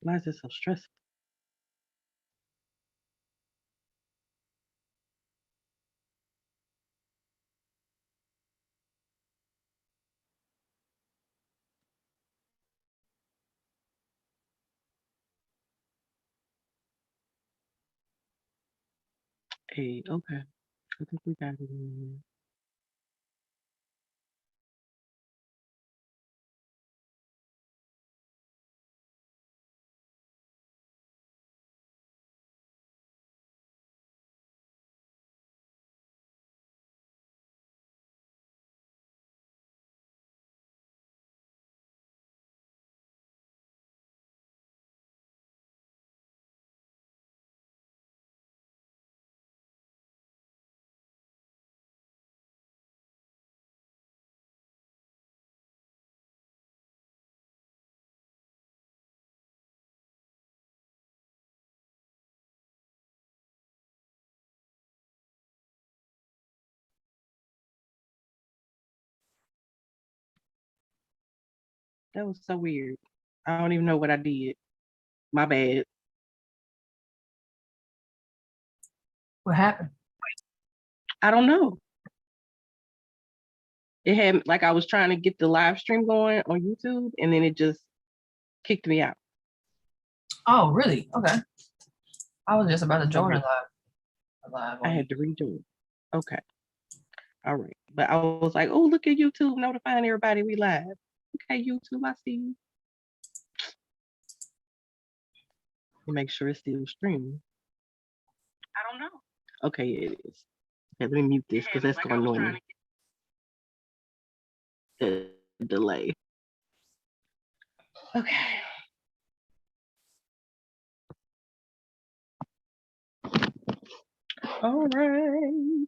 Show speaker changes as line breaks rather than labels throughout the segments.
Why is it so stressful? Hey, okay. I think we got it in That was so weird. I don't even know what I did. My bad.
What happened?
I don't know. It had like I was trying to get the live stream going on YouTube and then it just kicked me out.
Oh, really? Okay. I was just about to join live
I had to rejoin. Okay. All right. But I was like, oh, look at YouTube notifying everybody we live. Okay, YouTube, I see you. Make sure it's still streaming. I don't know. Okay, it is. Okay, let me mute this because that's going to annoy me. The delay. Okay. All right.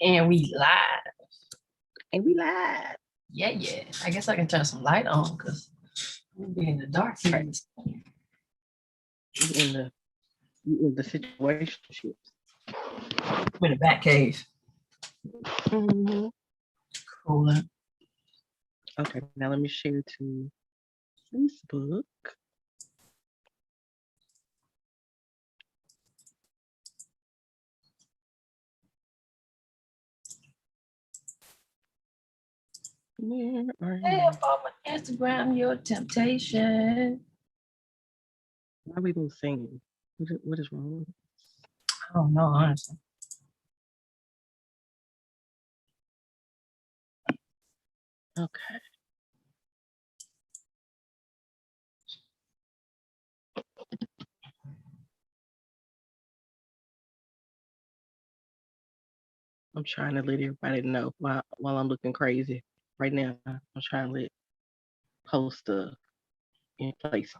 And we live.
Yeah.
I guess I can turn some light on because we'll be in the dark here.
Right. In the situation.
I'm in the back cave.
Mm-hmm.
Cool.
Okay, now let me share to Facebook.
Hey, up on my Instagram, your temptation.
Why are we both singing? What is wrong?
I don't know, honestly.
Okay. I'm trying to let everybody know while I'm looking crazy right now. I'm trying to post stuff in places.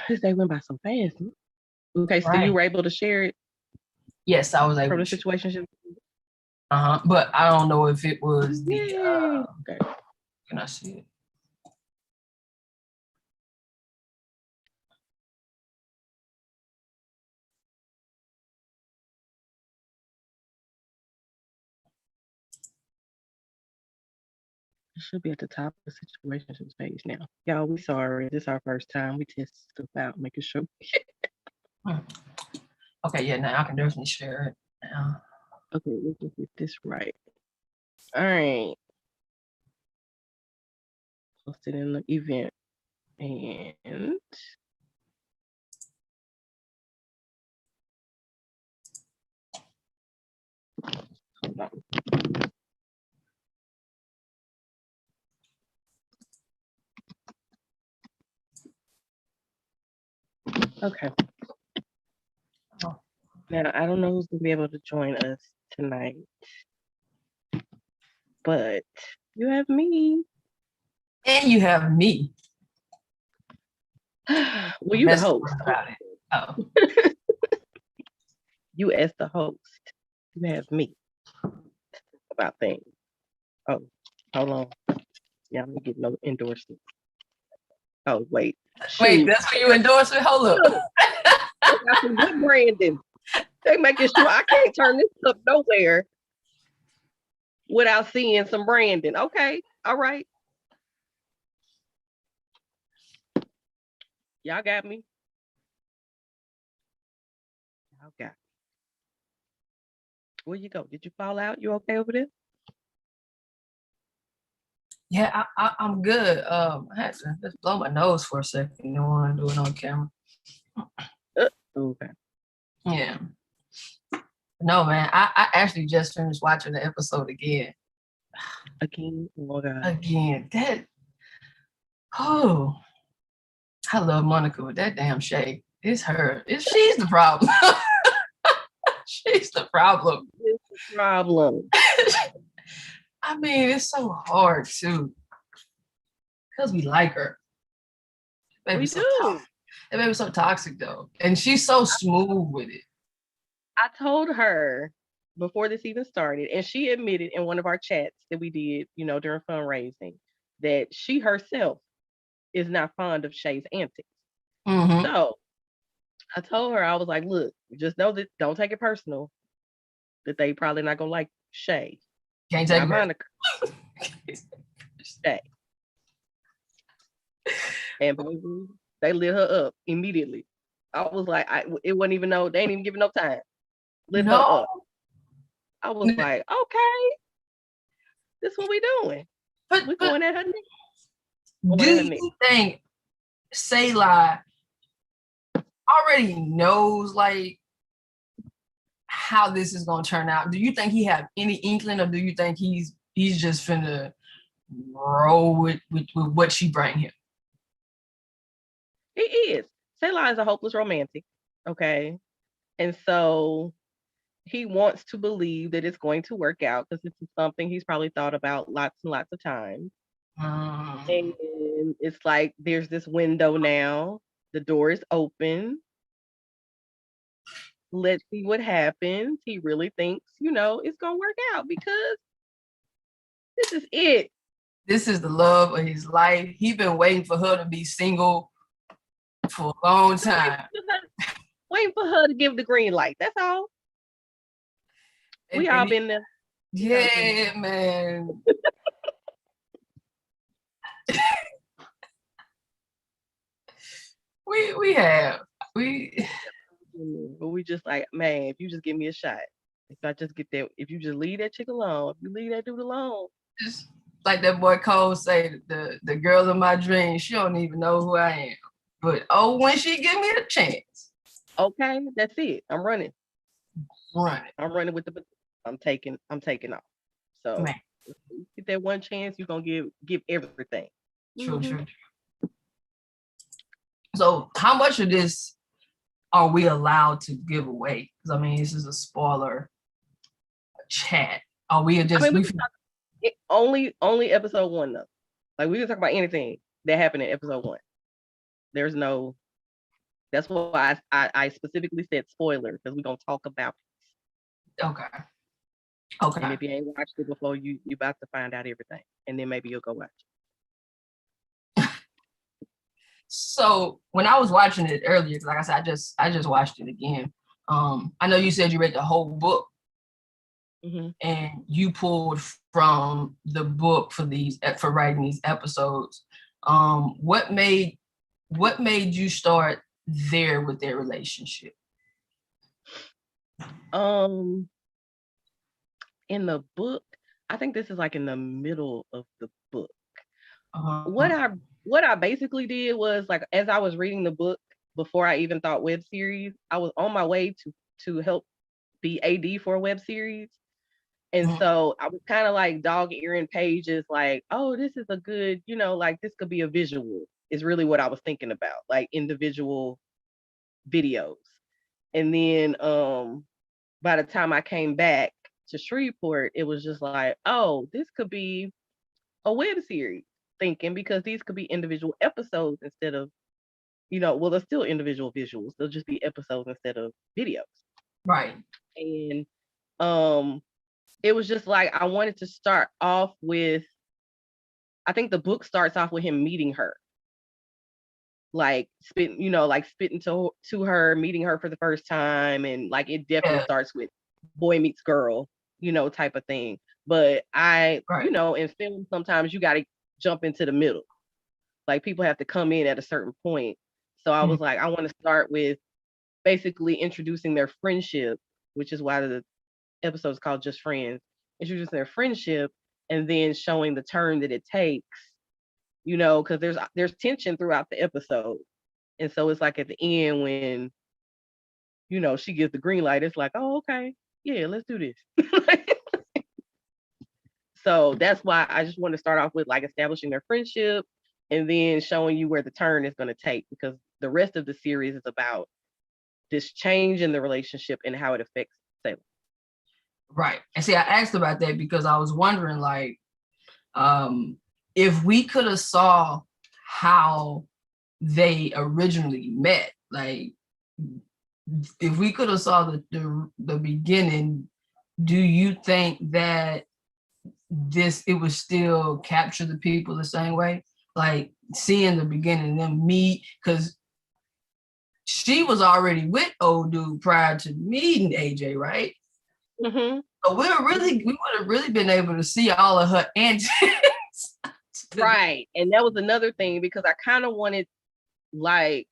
This day went by so fast. Okay, so you were able to share it?
Yes, I was able
from the
to.
situation.
But I don't know if it was the.
Okay.
Can I see it?
It should be at the top of the situations page now. Y'all, we sorry. This is our first time. We test stuff out, making sure.
Okay, yeah, now I can definitely share it now.
Okay, let's get this right. All right. Posted in the event. And hold on. Okay.
Oh.
Now, I don't know who's going to be able to join us tonight, but you have me.
And you have me.
Well, you the host.
About it. Oh.
You as the host. You have me about things. Oh, hold on. Yeah, I'm going to get no endorsement. Oh, wait.
Wait, that's what you endorse it? Hold up.
They got some good branding. They making sure I can't turn this up nowhere. without seeing some Brandon. Okay, all right, y'all got me. Y'all got me. Where you go? Did you fall out? You okay over there?
Yeah, I'm good. I had to just blow my nose for a second. No one do it on camera.
Okay.
Yeah. No, man. I actually just finished watching the episode again.
Again, oh God.
Again. Oh, I love Monica with that damn shade. It's her. She's the problem. She's the problem.
It's the problem.
I mean, it's so hard too. Because we like her.
We do.
That baby's so toxic though. And she's so smooth with it.
I told her before this even started, and she admitted in one of our chats that we did, during fundraising, that she herself is not fond of Shay's antics.
Mm-hmm.
So I told her, I was like, look, just know that don't take it personal, that they probably not gonna like Shay.
Can't take it
Monica. Shay. And they lit her up immediately. I was like, it wasn't even they ain't even giving no time. Lit her up. I was like, okay, this is what we doing. We going at her neck.
Do you think Selah already knows like how this is gonna turn out? Do you think he have any inkling, or do you think he's just finna roll with what she bring him?
He is. Selah is a hopeless romantic. Okay. And so he wants to believe that it's going to work out because this is something he's probably thought about lots and lots of times. And it's like there's this window now. The door is open. Let's see what happens. He really thinks, it's gonna work out because this is it.
This is the love of his life. He's been waiting for her to be single for a long time.
Waiting for her to give the green light. That's all. We all been there.
Yeah, man. we have.
But we just like, man, if you just give me a shot. If I just get that, if you just leave that chick alone, if you leave that dude alone.
Just like that boy Cole say, the girl of my dreams, she don't even know who I am. But when she give me a chance.
Okay, that's it. I'm running.
I'm
running with I'm taking off. So
man.
Get that one chance, you're gonna give everything.
True. So how much of this are we allowed to give away? Because I mean, this is a spoiler chat. Are we just
only episode 1 though? Like we can talk about anything that happened in episode 1. There's no. That's why I specifically said spoiler, because we're gonna talk about
it. Okay.
And if you ain't watched it before, you about to find out everything, and then maybe you'll go watch it.
So when I was watching it earlier, like I said, I just watched it again. I know you said you read the whole book, and you pulled from the book for writing these episodes. What made you start there with their relationship?
In the book, I think this is like in the middle of the book. What I basically did was, like, as I was reading the book before I even thought web series, I was on my way to help be AD for a web series. And so I was kind of like dog-earing pages, like, oh, this is a good, like this could be a visual, is really what I was thinking about, like individual videos. And then by the time I came back to Shreveport, it was just like, oh, this could be a web series, thinking, because these could be individual episodes instead of, well, they're still individual visuals. They'll just be episodes instead of videos.
Right.
And it was just like, I wanted to start off with, I think the book starts off with him meeting her. Like spitting to her, meeting her for the first time. And like, it definitely starts with boy meets girl, type of thing. But in film, sometimes you got to jump into the middle. Like people have to come in at a certain point. So I was like, I want to start with basically introducing their friendship, which is why the episode is called Just Friends, introducing their friendship and then showing the turn that it takes, because there's tension throughout the episode. And so it's like at the end when, she gives the green light, it's like, oh, okay, yeah, let's do this. So that's why I just want to start off with like establishing their friendship and then showing you where the turn is going to take, because the rest of the series is about this change in the relationship and how it affects Salem.
Right. And see, I asked about that because I was wondering, like, if we could have saw how they originally met, like, if we could have saw the beginning, do you think that it would still capture the people the same way? Like seeing the beginning, them meet, because she was already with old dude prior to meeting AJ, right?
Mm-hmm.
So we would have really been able to see all of her antics.
Right. And that was another thing, because I kind of wanted like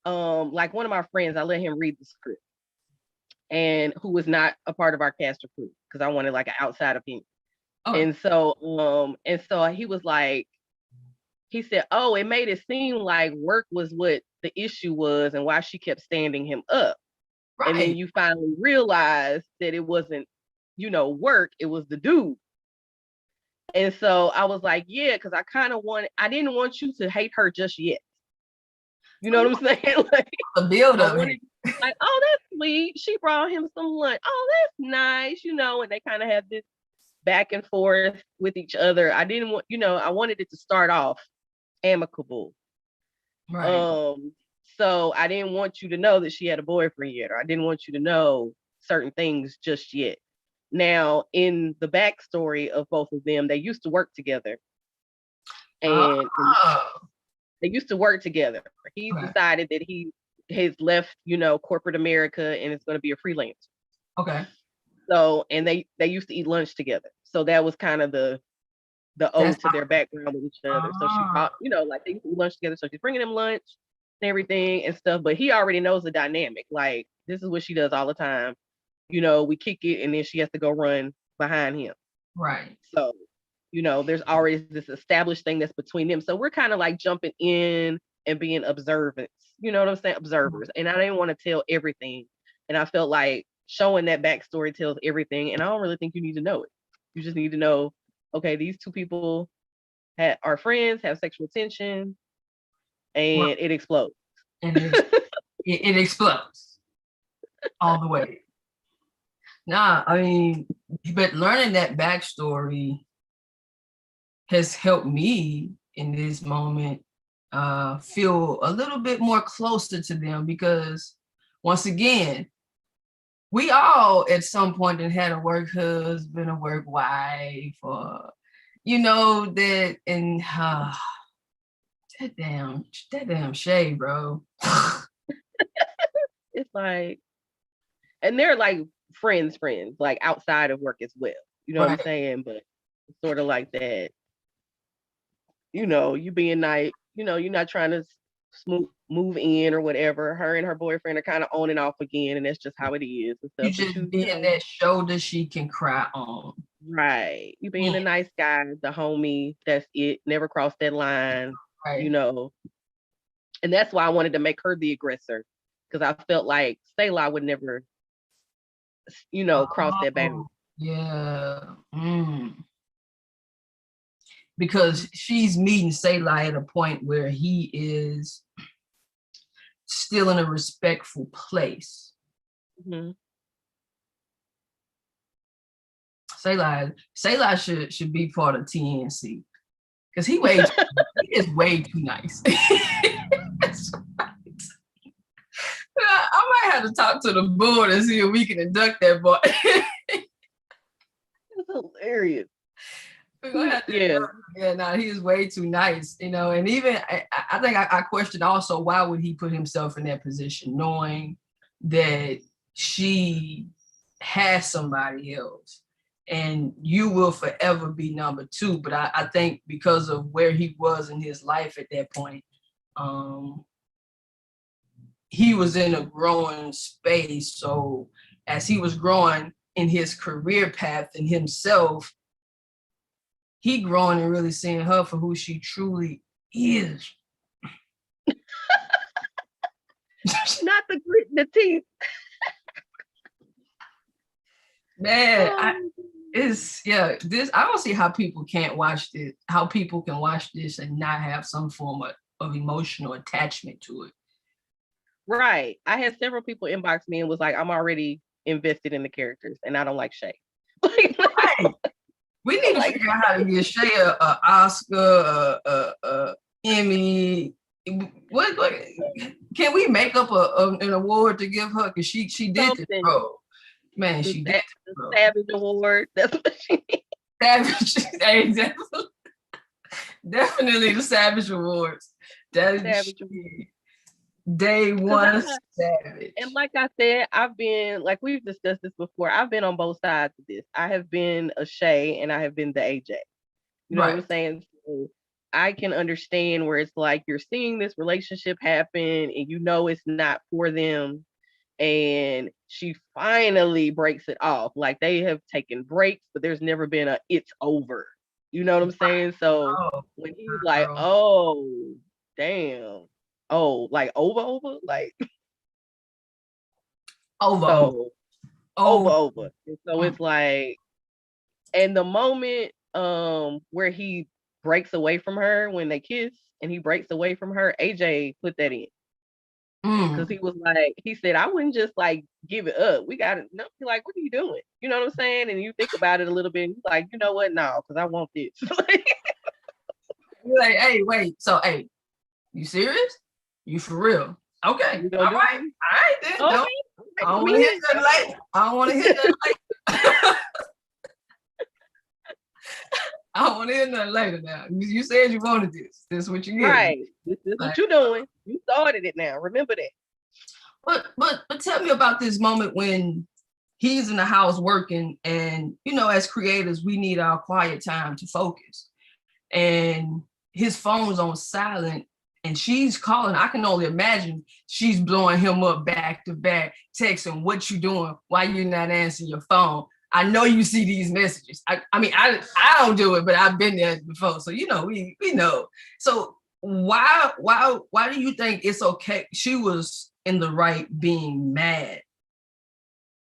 one of my friends, I let him read the script, and who was not a part of our cast or crew, because I wanted like an outside opinion. Okay. And so he was like, he said, oh, it made it seem like work was what the issue was and why she kept standing him up. Right. And then you finally realize that it wasn't, work, it was the dude. And so I was like, yeah, because I didn't want you to hate her just yet. You know what I'm saying? Like
the build up.
Like, oh, that's sweet. She brought him some lunch. Oh, that's nice, and they kind of had this back and forth with each other. I didn't want, I wanted it to start off amicable. Right. So I didn't want you to know that she had a boyfriend yet, or I didn't want you to know certain things just yet. Now, in the backstory of both of them, they used to work together. And they used to work together. He decided that he has left, corporate America and is going to be a freelancer.
Okay.
So, and they used to eat lunch together. So that was kind of the ode to their background with each other. So she brought, like they used to eat lunch together. So she's bringing him lunch and everything and stuff. But he already knows the dynamic. Like, this is what she does all the time. We kick it and then she has to go run behind him.
Right.
So, there's always this established thing that's between them. So we're kind of like jumping in and being observants. You know what I'm saying? Observers. And I didn't want to tell everything. And I felt like showing that backstory tells everything. And I don't really think you need to know it. You just need to know, okay, these two people are friends, have sexual tension, and it explodes.
And it explodes all the way. Nah, I mean, but learning that backstory has helped me in this moment feel a little bit more closer to them, because once again, we all at some point had a work husband, a work wife, or that, and that damn shade, bro.
It's like, and they're like friends, like outside of work as well. You know what I'm saying? But it's sort of like that. You being nice, you're not trying to move in or whatever. Her and her boyfriend are kind of on and off again, and that's just how it is. And stuff.
You just being that shoulder she can cry on.
Right. You being a nice guy, the homie, that's it. Never cross that line, And that's why I wanted to make her the aggressor, because I felt like Selah would never, cross that boundary.
Yeah. Because she's meeting Selah at a point where he is still in a respectful place. Mm-hmm. Selah should be part of TNC, because he is way too nice. That's right. I might have to talk to the board and see if we can induct that boy.
That's hilarious.
We're gonna have to he is way too nice, and even I think I questioned also, why would he put himself in that position knowing that she has somebody else, and you will forever be number two. But I think because of where he was in his life at that point, he was in a growing space. So as he was growing in his career path and himself, he growing and really seeing her for who she truly is.
Not the grit in the teeth.
Man, I don't see how people can't watch this, how people can watch this and not have some form of emotional attachment to it.
Right. I had several people inbox me and was like, I'm already invested in the characters and I don't like Shay.
Right. We need to figure out how to get Shay a Oscar, a Emmy. What can we make up an award to give her? Because she did this, bro. Man, she did
the Savage Award. That's what she needs.
Savage, exactly. Definitely the Savage Awards. That is Savage Award. Day one Savage.
And like I said, I've been, like we've discussed this before, I've been on both sides of this. I have been a Shay and I have been the AJ. You know what I'm saying? So I can understand where it's like you're seeing this relationship happen and you know it's not for them. And she finally breaks it off. Like they have taken breaks, but there's never been a it's over. You know what I'm saying? So when he's like, oh, damn. Oh, like over, like over. And so it's like, and the moment where he breaks away from her when they kiss and he breaks away from her, AJ put that in. Because he was like, he said, I wouldn't just like give it up. We got to like, what are you doing? You know what I'm saying? And you think about it a little bit, and he's like, you know what? No, because I want this.
You're like, hey, wait. So, hey, you serious? You for real? Okay. All right. Then. Okay. I don't want to hit that later. I don't want to hit that later. I don't want to hear nothing later now. You said you wanted this. This is what you get.
Right. This is what you're doing. You started it now. Remember that.
But tell me about this moment when he's in the house working, and you know, as creators, we need our quiet time to focus. And his phone's on silent, and she's calling. I can only imagine she's blowing him up back to back, texting, "What you doing? Why you not answering your phone? I know you see these messages." I mean, I don't do it, but I've been there before. So, you know, we know. So why do you think it's okay? She was in the right being mad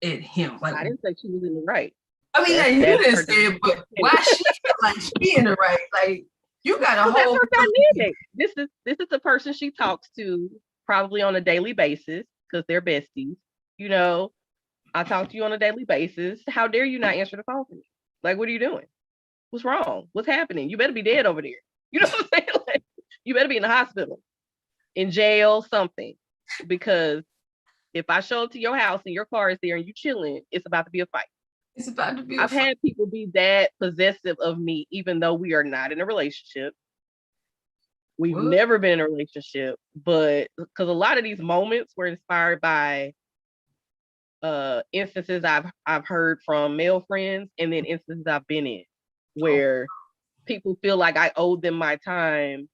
at him. Like,
I didn't say she was in the right.
I mean, you didn't say it, but why she feel like she in the right? Like, you got a whole
dynamic. This is the person she talks to probably on a daily basis because they're besties, you know. I talk to you on a daily basis. How dare you not answer the phone for me? Like, what are you doing? What's wrong? What's happening? You better be dead over there. You know what I'm saying? Like, you better be in the hospital, in jail, something. Because if I show up to your house and your car is there and you chilling, it's about to be a fight.
It's about to be
I've had people be that possessive of me, even though we are not in a relationship. We've never been in a relationship, but because a lot of these moments were inspired by instances I've heard from male friends, and then instances I've been in where people feel like I owed them my time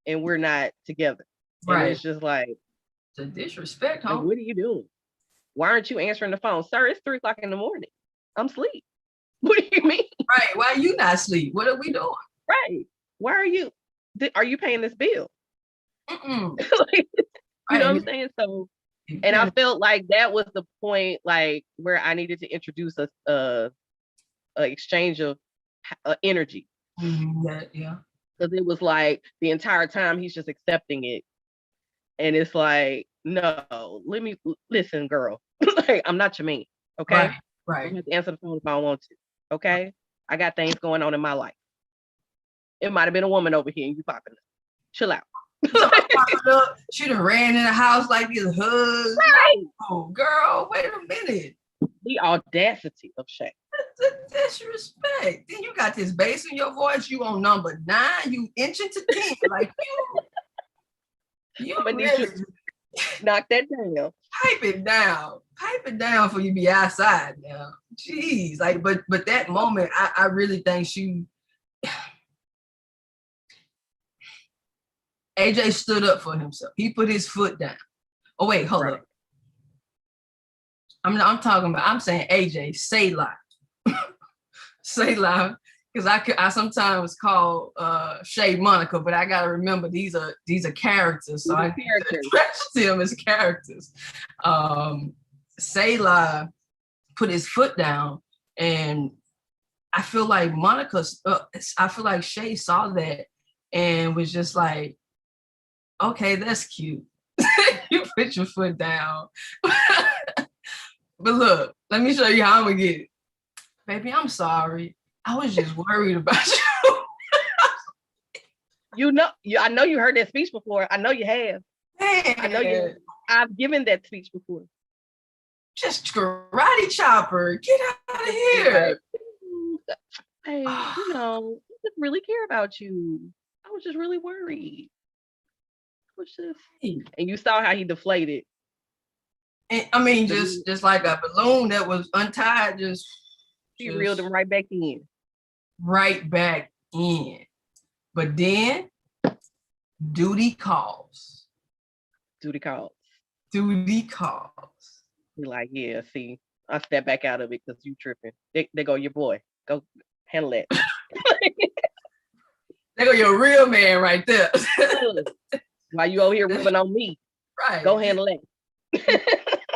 and we're not together. Right. And it's just like,
it's a disrespect, huh?
Like, what are you doing? Why aren't you answering the phone? Sir, it's 3:00 in the morning. I'm asleep. What do you mean?
Right. Why are you not asleep? What are we doing?
Right. Why are you paying this bill? Like, you know what I'm saying? So, and I felt like that was the point, like where I needed to introduce a exchange of energy.
Yeah.
Because it was like the entire time he's just accepting it, and it's like, no, listen, girl. Like, I'm not your man. Okay.
Right.
I have to answer the phone if I want to. Okay. I got things going on in my life. It might have been a woman over here and you popping up. Chill out.
She done ran in the house like this hug.
Right.
Oh, girl, wait a minute.
The audacity of Shay.
The disrespect. Then you got this bass in your voice. You on number 9. You inching to 10. Like you really
knock that down.
Pipe it down. Pipe it down before you be outside now. geez, like, but that moment, I really think AJ stood up for himself. He put his foot down. Oh wait, hold up. I'm saying AJ, say lie. Say lie. Because I sometimes call Shay Monica, but I gotta remember these are characters, so I need to address them as characters. Say lie put his foot down, and I feel like I feel like Shay saw that and was just like, okay, that's cute. You put your foot down. But look, let me show you how I'm gonna get it. Baby, I'm sorry. I was just worried about you.
I know you heard that speech before. I know you have.
Man.
I know I've given that speech before.
Just karate chopper. Get out of here.
Hey, I didn't really care about you. I was just really worried. And you saw how he deflated.
And, I mean, just like a balloon that was untied,
he reeled him right back in.
Right back in. But then duty calls.
Duty calls. Be like, yeah, see, I step back out of it because you tripping. There go your boy. Go handle it.
There go your real man right there.
While you over here ripping on me.
Right.
Go handle it.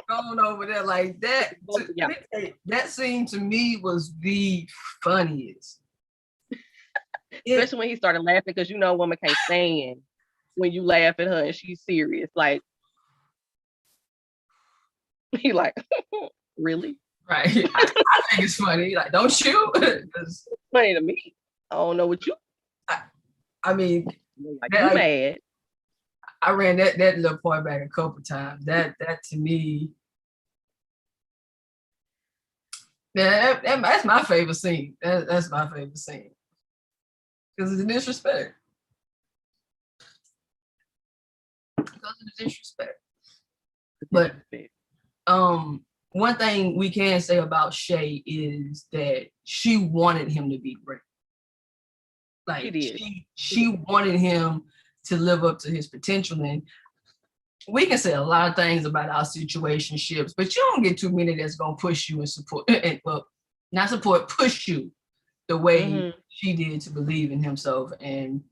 Going over there like that. That scene to me was the funniest.
Especially when he started laughing, because a woman can't stand when you laugh at her and she's serious. Like, he like, really?
Right. I think it's funny. Like, don't you?
It's funny to me. I don't know what you.
I mean,
like, you mad.
I ran that little point back a couple times. That to me, that's my favorite scene. That's my favorite scene. Because of the disrespect. But one thing we can say about Shay is that she wanted him to be great. Like, she wanted him to live up to his potential. And we can say a lot of things about our situationships, but you don't get too many that's gonna push you and support, push you the way she did to believe in himself. And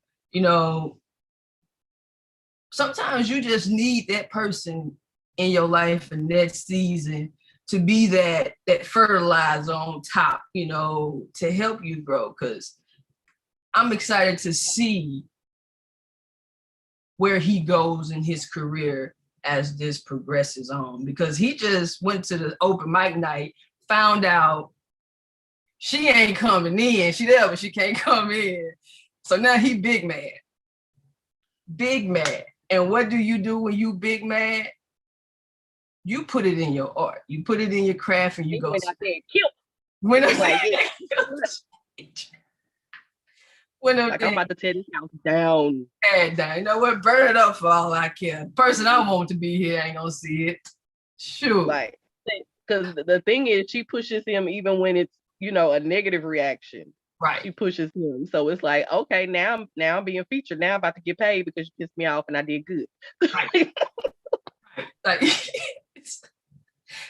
sometimes you just need that person in your life in that season to be that fertilizer on top, to help you grow. Because I'm excited to see where he goes in his career as this progresses on, because he just went to the open mic night, found out she ain't coming in. She there, but she can't come in. So now he big mad. Big mad. And what do you do when you big mad? You put it in your art. You put it in your craft, and you go.
When I said kill. I'm about to tear this house down.
You know what? Burn it up for all I care. The person I want to be here ain't gonna see it. Sure.
Like, because the thing is, she pushes him even when it's a negative reaction.
Right.
She pushes him. So it's like, okay, now I'm being featured. Now I'm about to get paid because you pissed me off and I did good.
Right. Like,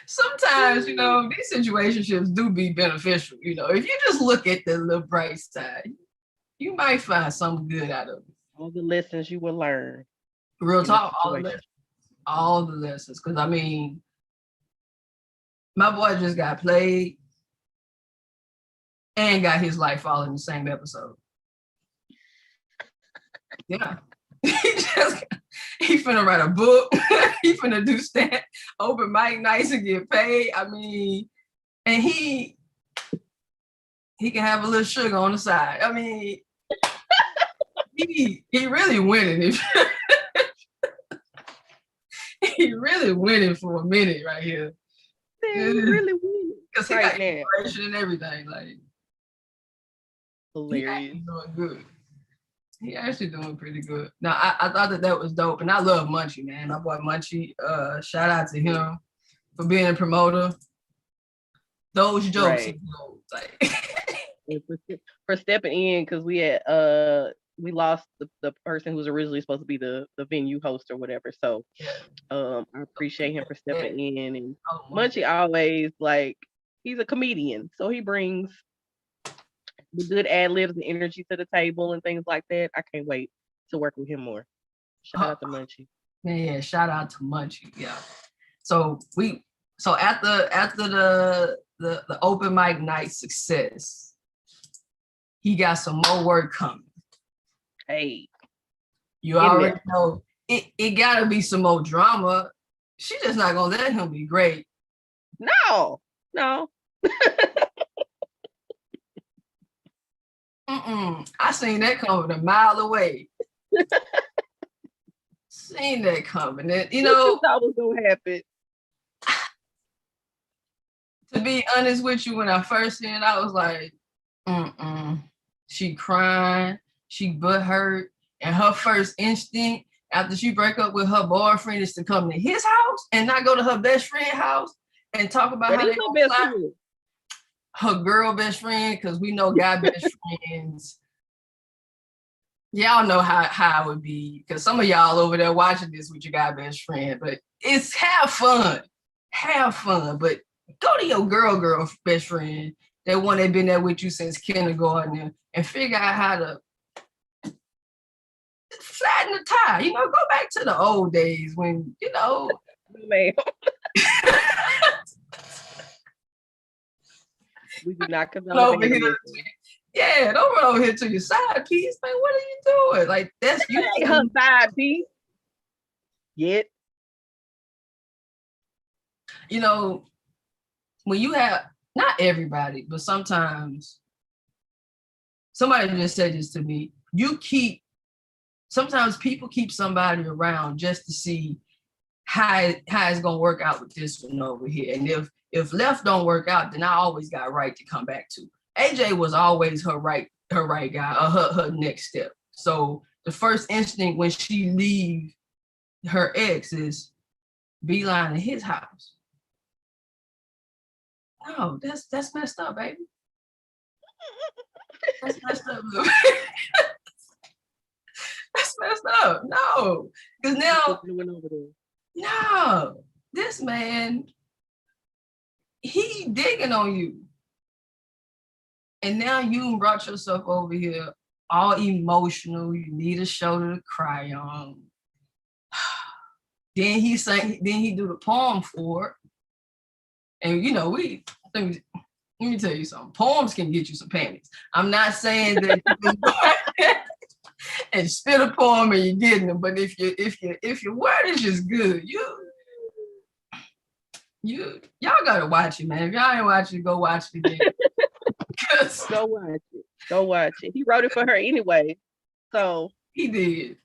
sometimes, these situationships do be beneficial. If you just look at the little bright side, you might find something good out of it.
All the lessons you will learn.
Real talk, all the lessons. Because, I mean, my boy just got played and got his life all in the same episode. Yeah. He finna write a book. He finna do open mic nights and get paid. I mean, and he can have a little sugar on the side. I mean, he really winning. He really winning for a minute right here.
He really winning.
Because he got inspiration and everything. Like,
hilarious.
He doing good. He actually doing pretty good. Now, I thought that was dope. And I love Munchie, man. My boy Munchie, shout out to him for being a promoter. those jokes.
Right.
Like
For stepping in, because we lost the person who's originally supposed to be the venue host or whatever. So I appreciate him for stepping in. And Munchie always, like, he's a comedian, so he brings the good ad libs and energy to the table and things like that. I can't wait to work with him more. Shout out to Munchie.
Yeah, shout out to Munchie. Yeah. So after the open mic night success, he got some more work coming.
Hey,
you already know it gotta be some more drama. She just not gonna let him be great.
No.
I seen that coming a mile away. Seen that coming. And, you know,
what thought was gonna happen?
To be honest with you, when I first seen it, I was like, She crying, she butthurt, and her first instinct after she break up with her boyfriend is to come to his house and not go to her best friend's house and talk about how they gonna fly. Her girl best friend, because we know guy best friends. Y'all know how it would be, because some of y'all over there watching this with your guy best friend, but it's have fun, but go to your girl best friend, that one that been there with you since kindergarten, and figure out how to flatten the tie. You know, go back to the old days when, you know.
Man. We do not condone it.
Yeah, don't run over here to your side piece, man. What are you doing? Like, that's you.
Ain't her side piece. Yet.
You know, when you have, not everybody, but sometimes, somebody just said this to me. Sometimes people keep somebody around just to see how it's gonna work out with this one over here. And if left don't work out, then I always got right to come back to. AJ was always her right guy, or her next step. So the first instinct when she leave her ex is beeline to his house. No, that's messed up, baby. That's messed up. That's messed up. No, because now, no, this man, he digging on you. And now you brought yourself over here all emotional. You need a shoulder to cry on. Then he do the poem for it. And you know, let me tell you something. Poems can get you some panties. I'm not saying that and spit a poem and you're getting them, but if your word is just good, y'all gotta watch it, man. If y'all ain't watch it, go watch it again.
Go watch it. He wrote it for her anyway. So
he did.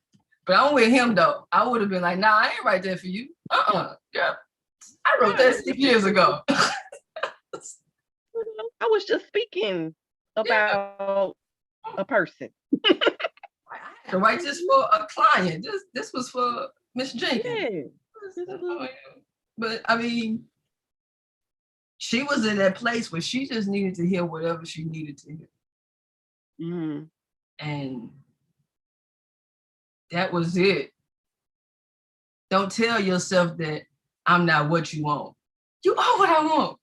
But I'm with him though. I would have been like, nah, I ain't write that for you. Yeah. I wrote that 6 years ago.
I was just speaking about a person.
I had to write this for a client. This was for Miss Jenkins. Yeah. But I mean, she was in that place where she just needed to hear whatever she needed to hear.
Mm-hmm.
And that was it. Don't tell yourself that I'm not what you want. You are what I want.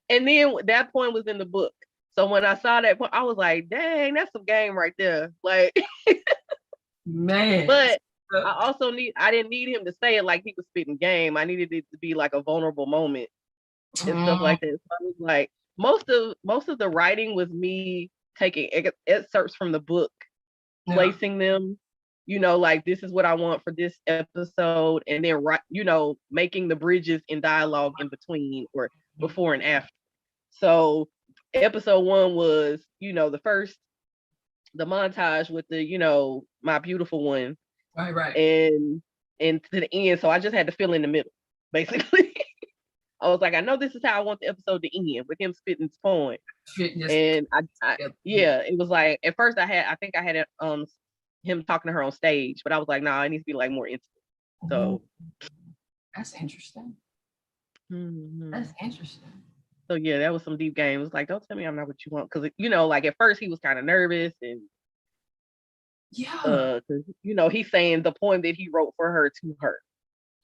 And then that point was in the book. So when I saw that point, I was like, dang, that's some game right there. Like,
man.
But I didn't need him to say it like he was spitting game. I needed it to be like a vulnerable moment and stuff like that. So I was like, most of the writing was me taking excerpts from the book, placing them, you know, like, this is what I want for this episode, and then making the bridges in dialogue in between or before and after. So episode 1 was, you know, the montage with the, you know, my beautiful one.
Right.
And to the end. So I just had to fill in the middle, basically. I was like, I know this is how I want the episode to end, with him spitting his poem. And it was like, at first I think I had him talking to her on stage, but I was like, nah, it needs to be like more intimate. So
that's interesting.
Mm-hmm.
That's interesting.
So yeah, that was some deep game. It was like, don't tell me I'm not what you want, because like at first he was kind of nervous and
Yeah,
because he's saying the poem that he wrote for her to her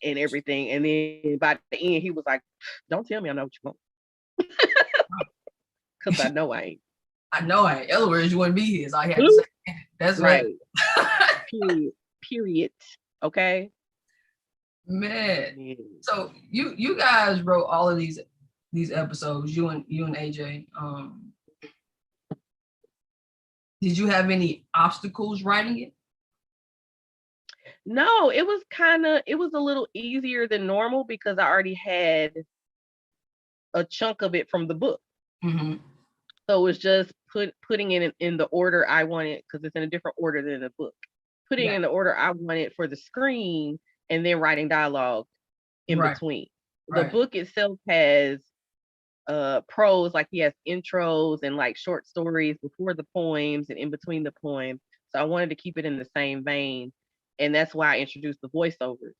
and everything, and then by the end he was like, don't tell me I'm not what you want, because I know I ain't.
I know. Otherwise, you wouldn't be here. Is all you had to say. That's
right.
Right.
Period. Okay.
Man. So you guys wrote all of these episodes. You and AJ. Did you have any obstacles writing it?
No, it was a little easier than normal because I already had a chunk of it from the book.
Mm-hmm.
So it was just putting it in the order I wanted, because it's in a different order than the book. Putting it in the order I wanted for the screen, and then writing dialogue in between. The book itself has prose, like he has intros and like short stories before the poems and in between the poems. So I wanted to keep it in the same vein, and that's why I introduced the voiceovers.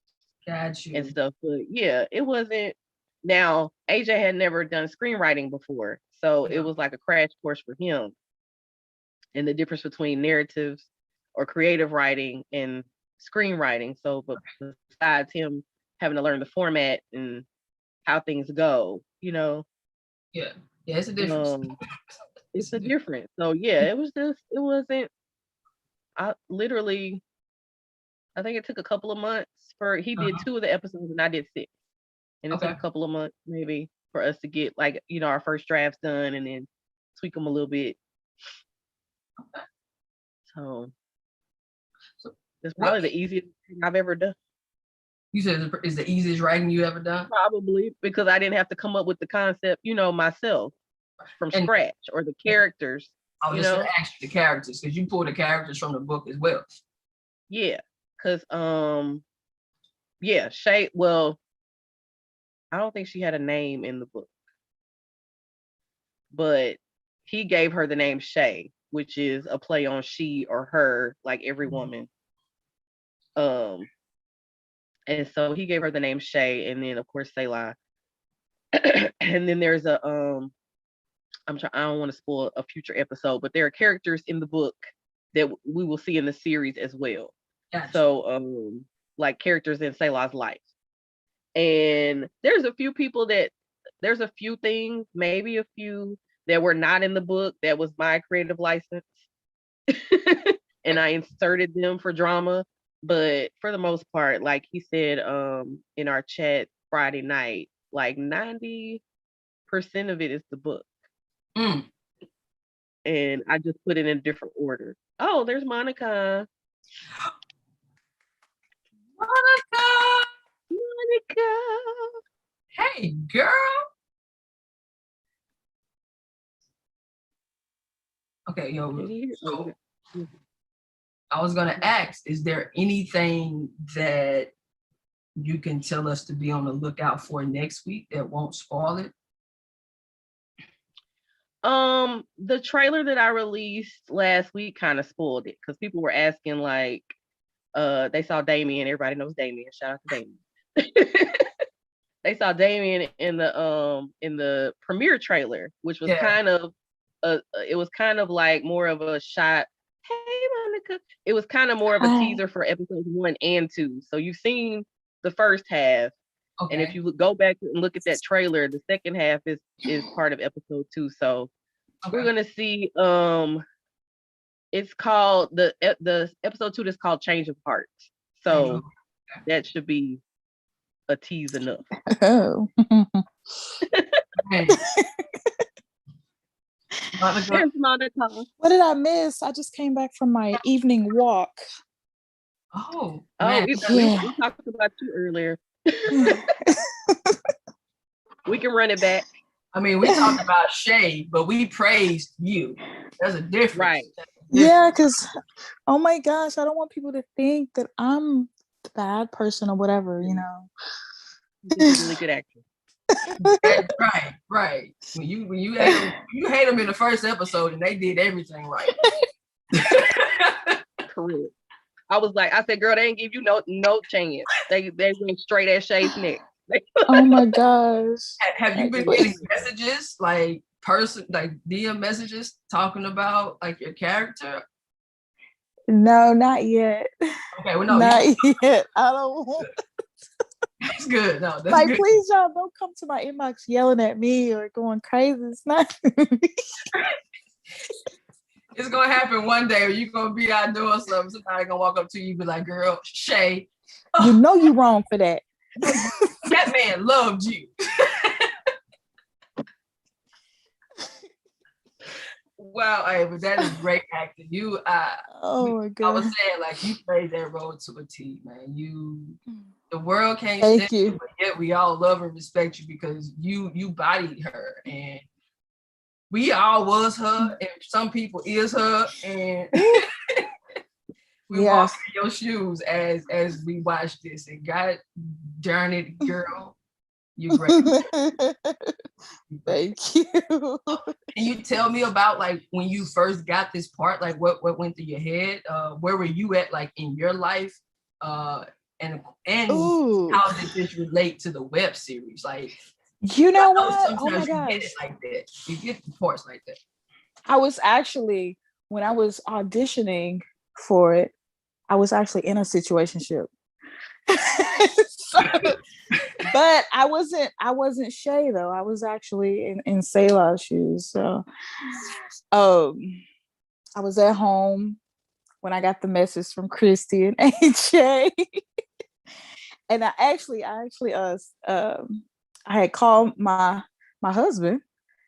Got you.
And stuff. But yeah, it wasn't. Now AJ had never done screenwriting before, so it was like a crash course for him, and the difference between narratives or creative writing and screenwriting. So, but besides him having to learn the format and how things go,
Yeah, it's a difference.
It's a difference. So yeah, it wasn't. I think it took a couple of months he did 2 of the episodes and I did 6. And it took a couple of months maybe for us to get like, our first drafts done and then tweak them a little bit.
Okay.
So it's probably the easiest thing I've ever done.
You said it's the easiest writing you ever done?
Probably, because I didn't have to come up with the concept, myself from scratch, or the characters.
I was just going to ask you the characters, because you pulled the characters from the book as well.
Yeah, because Shay. Well, I don't think she had a name in the book, but he gave her the name Shay, which is a play on she or her, like every woman. And so he gave her the name Shay, and then of course Selah. And then there's a I don't want to spoil a future episode, but there are characters in the book that we will see in the series as well. Gotcha. So like characters in Selah's life. And there's a few things, maybe a few that were not in the book that was my creative license. And I inserted them for drama. But for the most part, like he said in our chat Friday night, like 90% of it is the book. And I just put it in a different order. Oh, there's Monica. Monica.
Hey, girl. Okay, so I was gonna ask, is there anything that you can tell us to be on the lookout for next week that won't spoil it?
The trailer that I released last week kind of spoiled it, because people were asking like, they saw Damien. Everybody knows Damien. Shout out to Damien. They saw Damien in the premiere trailer, which was kind of it was kind of like more of a shot. Hey, Monica. It was kind of more of a teaser for episodes 1 and 2. So you've seen the first half. Okay. And if you go back and look at that trailer, the second half is part of episode 2. So we're gonna see. It's called the episode 2 is called Change of Heart. So that should be a tease enough. Oh.
What did I miss? I just came back from my evening walk.
We talked about you earlier. We can run it back.
I mean, we talked about Shay, but we praised you. There's a difference.
Right.
Yeah, because, oh my gosh, I don't want people to think that I'm the bad person or whatever,
She's a really good actress.
Right. When you hate them in the first episode, and they did everything right.
Correct. I said, girl, they didn't give you no chance. They went straight at Shay's neck.
Oh my gosh.
Have you been getting messages like DM messages talking about like your character?
No, not yet.
Okay, well, no,
not yet. I don't want.
That's good. No, that's
like,
good.
Please, y'all don't come to my inbox yelling at me or going crazy. It's not.
It's gonna happen one day, or you're gonna be out doing something. Somebody gonna walk up to you and be like, "Girl, Shay,
you know you wrong for that."
That man loved you." Wow, hey, but that is great acting.
Oh my God.
I was saying, like, you played that role to a T, man. The world can't
Thank
stand
you,
but yet we all love and respect you because you bodied her, and we all was her, and some people is her, and we walk in your shoes as we watch this, and God darn it, girl, you're great.
Thank you.
Can you tell me about like when you first got this part, like what went through your head? Where were you at like in your life? And how did this relate to the web series? Like,
you know what?
Oh my gosh. Get it like that. You get the parts like that.
I was actually, when I was auditioning for it, I was actually in a situationship. But I wasn't Shay though. I was actually in Selah's shoes. So I was at home when I got the message from Kristi and AJ. And I actually I had called my husband.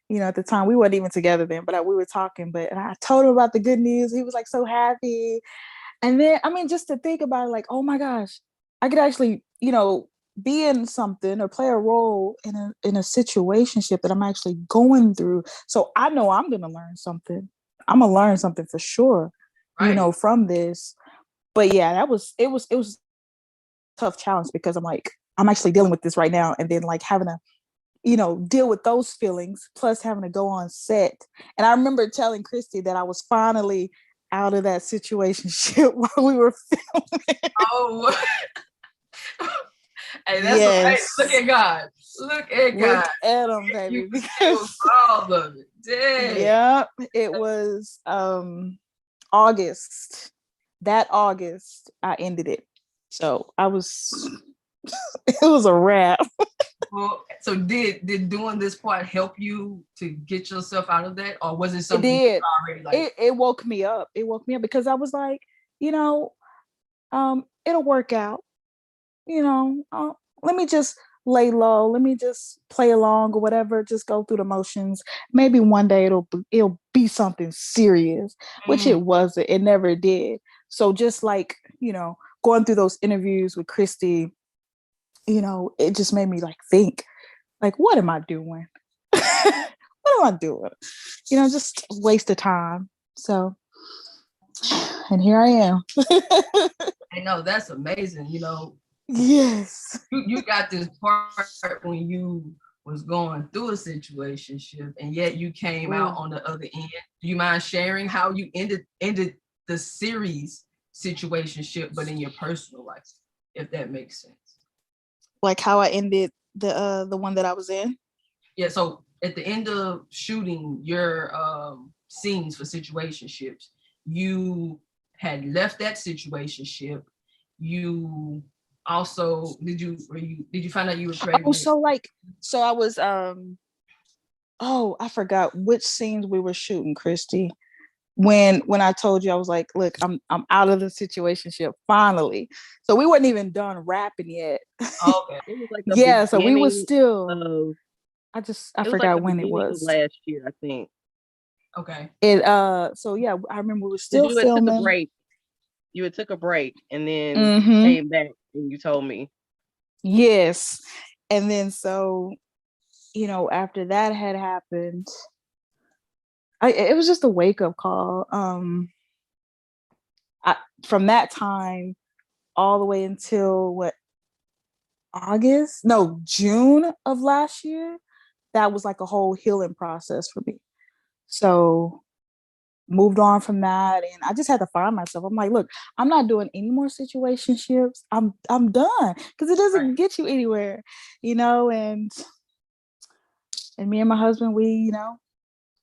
You know, at the time we weren't even together then, but we were talking. But I told him about the good news. He was like so happy. And then, I mean, just to think about it, like, oh my gosh, I could actually, be in something or play a role in a situationship that I'm actually going through. So I know I'm gonna learn something. I'm gonna learn something for sure, right. From this. But yeah, it was a tough challenge because I'm actually dealing with this right now, and then like having to deal with those feelings, plus having to go on set. And I remember telling Kristi that I was finally out of that situationship while we were filming.
Oh, hey, that's yes. Look at God. Look at God.
Look at him, baby.
Because all of it. Dang.
Yep. It was August. That August, I ended it. So it was a wrap.
Well, so did doing this part help you to get yourself out of that, or was it something
it did.
Already like?
It woke me up. It woke me up because I was like, it'll work out. Let me just lay low. Let me just play along or whatever. Just go through the motions. Maybe one day it'll be something serious, which it wasn't. It never did. So just like going through those interviews with Kristi, it just made me like think, like, what am I doing? What am I doing? Just a waste of time. So, and here I am.
I know, that's amazing.
Yes.
You got this part when you was going through a situationship, and yet you came out on the other end. Do you mind sharing how you ended the series situationship, but in your personal life, if that makes sense? Like
how I ended the one that I was in?
Yeah, so at the end of shooting your scenes for situationships, you had left that situationship. You also did you find out you were pregnant?
So I was I forgot which scenes we were shooting, Kristi. When I told you, I was like, look, I'm out of the situationship finally. So we weren't even done rapping yet.
Okay.
It was like
yeah, so we were still I forgot
like
when it was.
Last year, I think.
Okay.
So yeah, I remember we were still filming.
Took a break. You had took a break and then came back and you told me.
Yes. And then so, after that had happened, it was just a wake-up call. From that time all the way until June of last year, that was like a whole healing process for me. So moved on from that, and I just had to find myself. I'm like, look, I'm not doing any more situationships. I'm done, because it doesn't get you anywhere, and me and my husband, we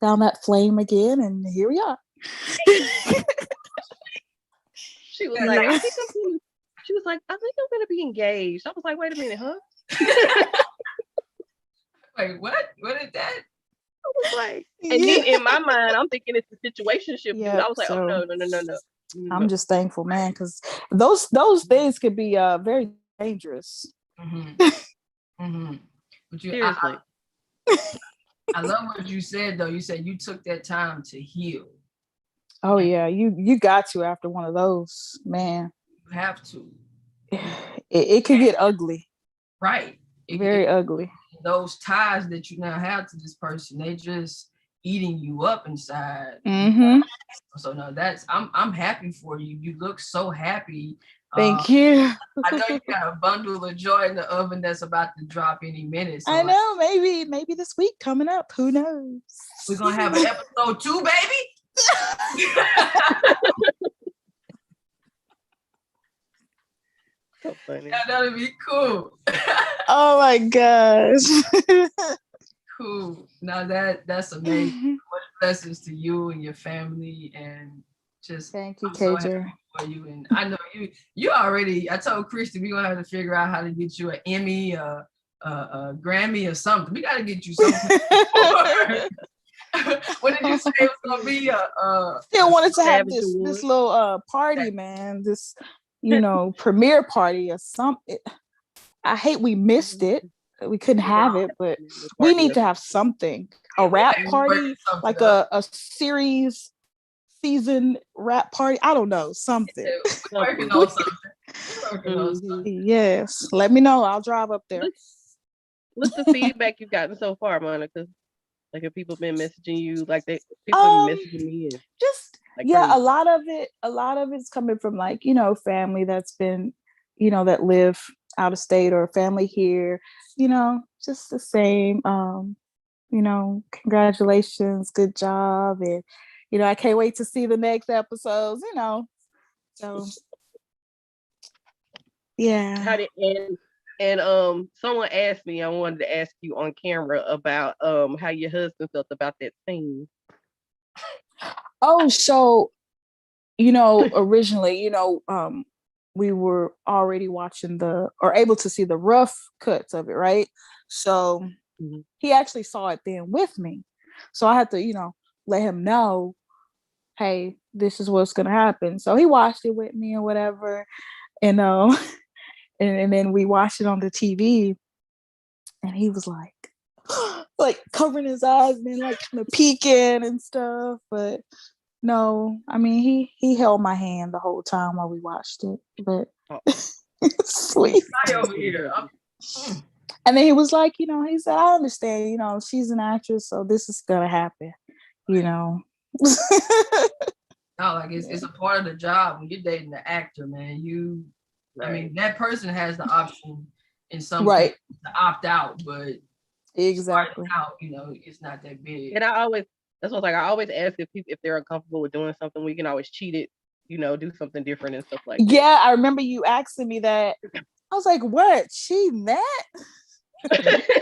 found that flame again, and here we are.
She was like, she was like, I think I'm gonna be engaged. I was like, wait a minute, huh?
Wait, what? What is that?
I was like, and then in my mind, I'm thinking it's a situationship. Dude. I was like, oh no.
I'm just thankful, man, because those things could be very dangerous.
But
seriously,
I love what you said, though. You said you took that time to heal.
Oh yeah, you got to after one of those, man.
You have to.
It could get ugly.
Right.
Very ugly.
Those ties that you now have to this person, they just eating you up inside. So no, I'm happy for you. You look so happy.
Thank you.
I know you got a bundle of joy in the oven that's about to drop any minute. So
I know, maybe this week coming up. Who knows?
We're gonna have an episode 2, baby.
So funny.
Yeah, that'll be cool.
Oh my gosh.
Cool. Now that's amazing. Much blessings to you and your family, and just
thank you,
I'm
KJ.
so happy for you. And I know you already. I told Kristi we're gonna have to figure out how to get you an Emmy, a Grammy, or something. We gotta get you something. What did you say it was gonna be?
Still wanted to have this little party, man. This premiere party or something. I hate we missed it. We couldn't have it, but we need to have something. A rap party, like a series season rap party. I don't know, something.
We're working on something.
Yes. Let me know. I'll drive up there.
What's the feedback you've gotten so far, Monica? Like, have people been messaging you? Like, people been messaging me?
Just a lot of it's coming from like family that's been that live out of state, or family here. Just the same. Congratulations, good job, and I can't wait to see the next episodes. So yeah.
How did someone asked me, I wanted to ask you on camera about how your husband felt about that scene.
Oh, so originally, we were already watching or able to see the rough cuts of it, right? So he actually saw it then with me. So I had to, let him know, hey, this is what's gonna happen. So he watched it with me or whatever, and and then we watched it on the TV, and he was like like covering his eyes and then like kind of peeking and stuff. But no, I mean he held my hand the whole time while we watched it. But sweet.
Over here.
And then he was like, he said, I understand, she's an actress, so this is gonna happen,
No, like it's a part of the job when you're dating the actor, man. I mean, that person has the option in some cases to opt out, but
exactly
out, it's not that big.
And that's what I always ask if they're uncomfortable with doing something, we can always cheat it, do something different and stuff like that.
Yeah, I remember you asking me that. I was like, what? Cheating that?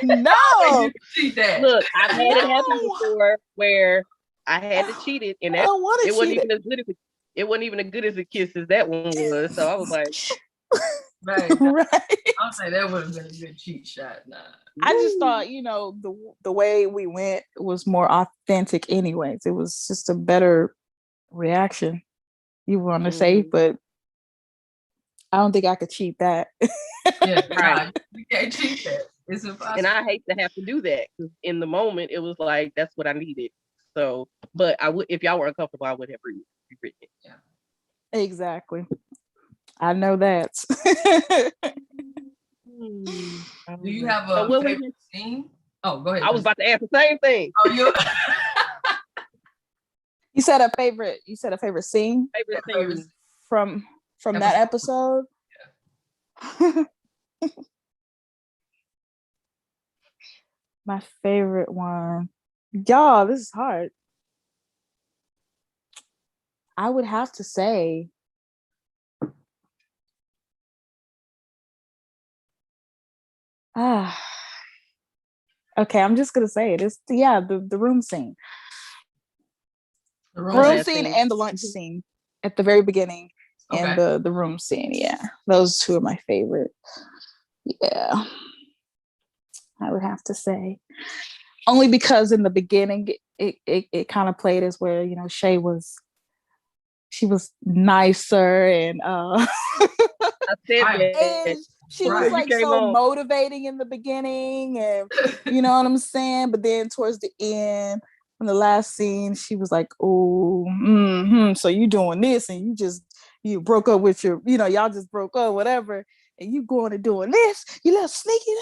No.
Cheat that.
Look, I've had it happen before where I had to cheat it, and it wasn't even as good as a kiss as that one was. So I was like,
right. I'll say that would have been a good cheat shot. Nah.
I just thought, the way we went was more authentic anyways. It was just a better reaction, you want to say, but I don't think I could cheat that.
Yeah, right. You can't cheat that. It's impossible.
And I hate to have to do that, because in the moment it was like, that's what I needed. So, but I would, if y'all were uncomfortable, I would have rewritten it.
Yeah.
Exactly. I know that.
Do you have a favorite scene? Oh, go ahead.
I was about to ask the same thing.
Oh,
You said a favorite scene?
Favorite scene
from that episode? Yeah. My favorite one. Y'all, this is hard. I would have to say okay, I'm just gonna say it. It's the room scene.
The
Room scene and the lunch scene at the very beginning.
Okay.
And the room scene. Yeah. Those two are my favorite. Yeah. I would have to say. Only because in the beginning it kind of played as where, you know, she was nicer and
I said that.
and she was like so motivating in the beginning, and you know what I'm saying? But then towards the end, in the last scene, she was like, oh, so you doing this and you broke up with your, you know, y'all just broke up, whatever, and you going and doing this, you little sneaky.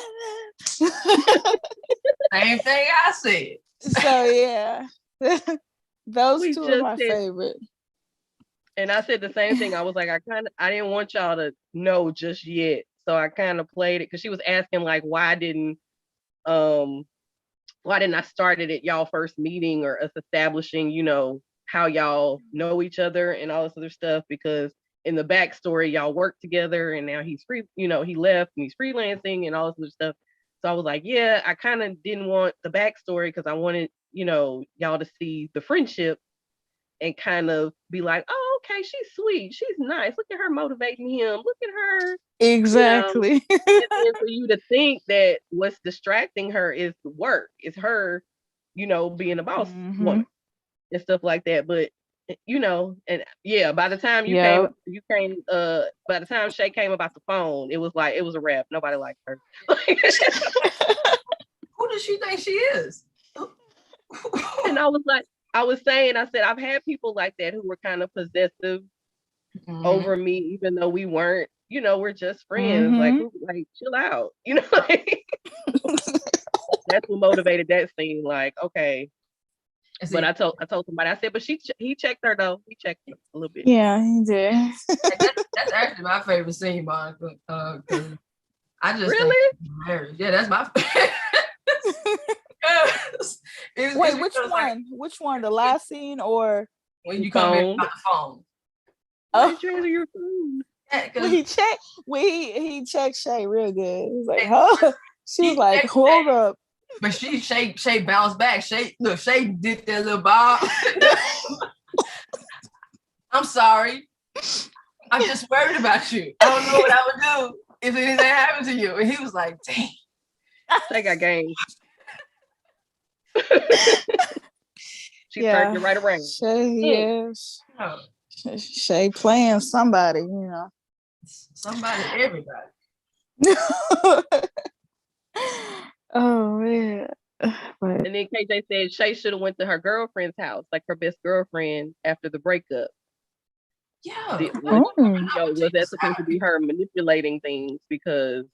Same thing I said.
So yeah. Those two are my favorite.
And I said the same thing. I was like, I didn't want y'all to know just yet. So I kind of played it because she was asking like, why didn't I start it at y'all first meeting or us establishing, you know, how y'all know each other and all this other stuff, because in the backstory, y'all work together and now he's free, you know, he left and he's freelancing and all this other stuff. So I was like, yeah, I kind of didn't want the backstory because I wanted, you know, y'all to see the friendship and kind of be like, oh, okay, she's sweet. She's nice. Look at her motivating him. Look at her.
Exactly.
You know? And then for you to think that what's distracting her is the work, is her, you know, being a boss woman and stuff like that. But, you know, and yeah, by the time by the time Shay came about the phone, it was a wrap. Nobody liked her.
Who does she think she is?
And I was like, I said, I've had people like that who were kind of possessive over me, even though we weren't, you know, we're just friends. Like chill out, you know. That's what motivated that scene. Like, okay. But I told somebody, I said, but he checked her though. He checked her a little bit.
Yeah, he did.
That's actually my favorite scene, Monica. I just
really?
Think yeah, that's my favorite.
Wait, which one? Like, which one? The last scene or
when you come in about the phone?
Why did you answer your phone?
Yeah, he checked Shay real good. He's like, huh? She was like, hold up.
But Shay bounced back. Shay did that little bob. I'm sorry. I'm just worried about you. I don't know what I would do if anything happened to you. And he was like, dang.
Shay got game. She turned you right around.
Shay, yes. Oh. Shay playing somebody, you know.
Somebody, everybody.
Oh man.
But... And then KJ said Shay should have went to her girlfriend's house, like her best girlfriend after the breakup.
Yeah.
Was that supposed to be her manipulating things because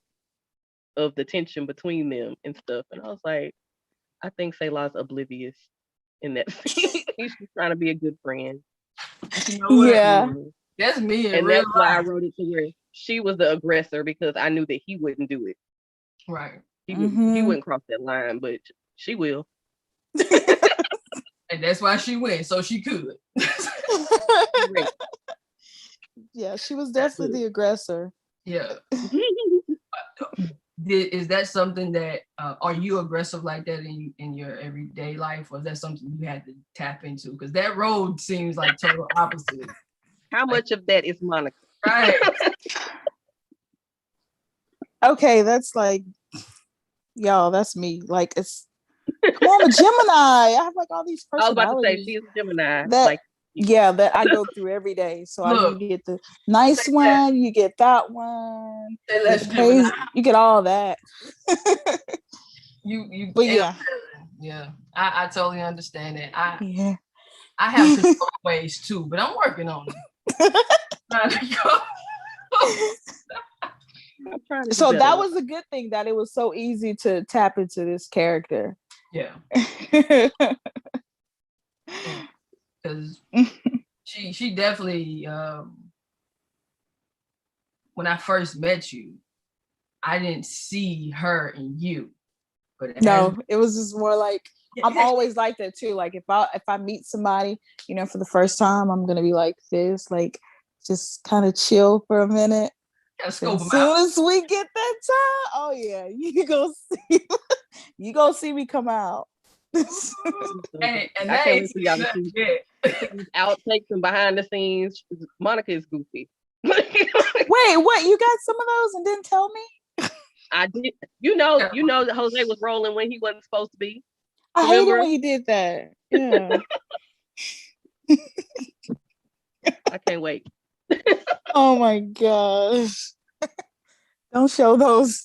of the tension between them and stuff? And I was like, I think Selah's oblivious in that scene. She's trying to be a good friend.
You know
yeah.
That's me.
And that's why I wrote it to where she was the aggressor, because I knew that he wouldn't do it.
Right.
He wouldn't cross that line, but she will.
And that's why she went, so she could.
Yeah, she was definitely the aggressor.
Yeah. Is that something that are you aggressive like that in your everyday life, or is that something you had to tap into? Because that road seems like total opposite.
How much of that is Monica?
Right.
Okay, that's like, y'all, that's me. Like, it's come on, I'm a Gemini. I have like all these personalities.
I was about to say she's a Gemini.
That I go through every day. So you get the nice one, you get that one, you get all that.
But yeah, I totally understand it. I have control ways too, but I'm working on it.
So that was a good thing, that it was so easy to tap into this character.
Yeah. Because she definitely when I first met you, I didn't see her in you. But
no, it was just more like I'm always like that too. Like if I meet somebody, for the first time, I'm gonna be like this, like just kind of chill for a minute. As soon as we get that time, oh yeah, you go see me come out.
and I can't wait for y'all to see outtakes and behind the scenes. Monica is goofy.
Wait, what? You got some of those and didn't tell me?
I did. You know that Jose was rolling when he wasn't supposed to be.
I hated when he did that. Yeah.
I can't wait.
Oh my gosh. Don't show those.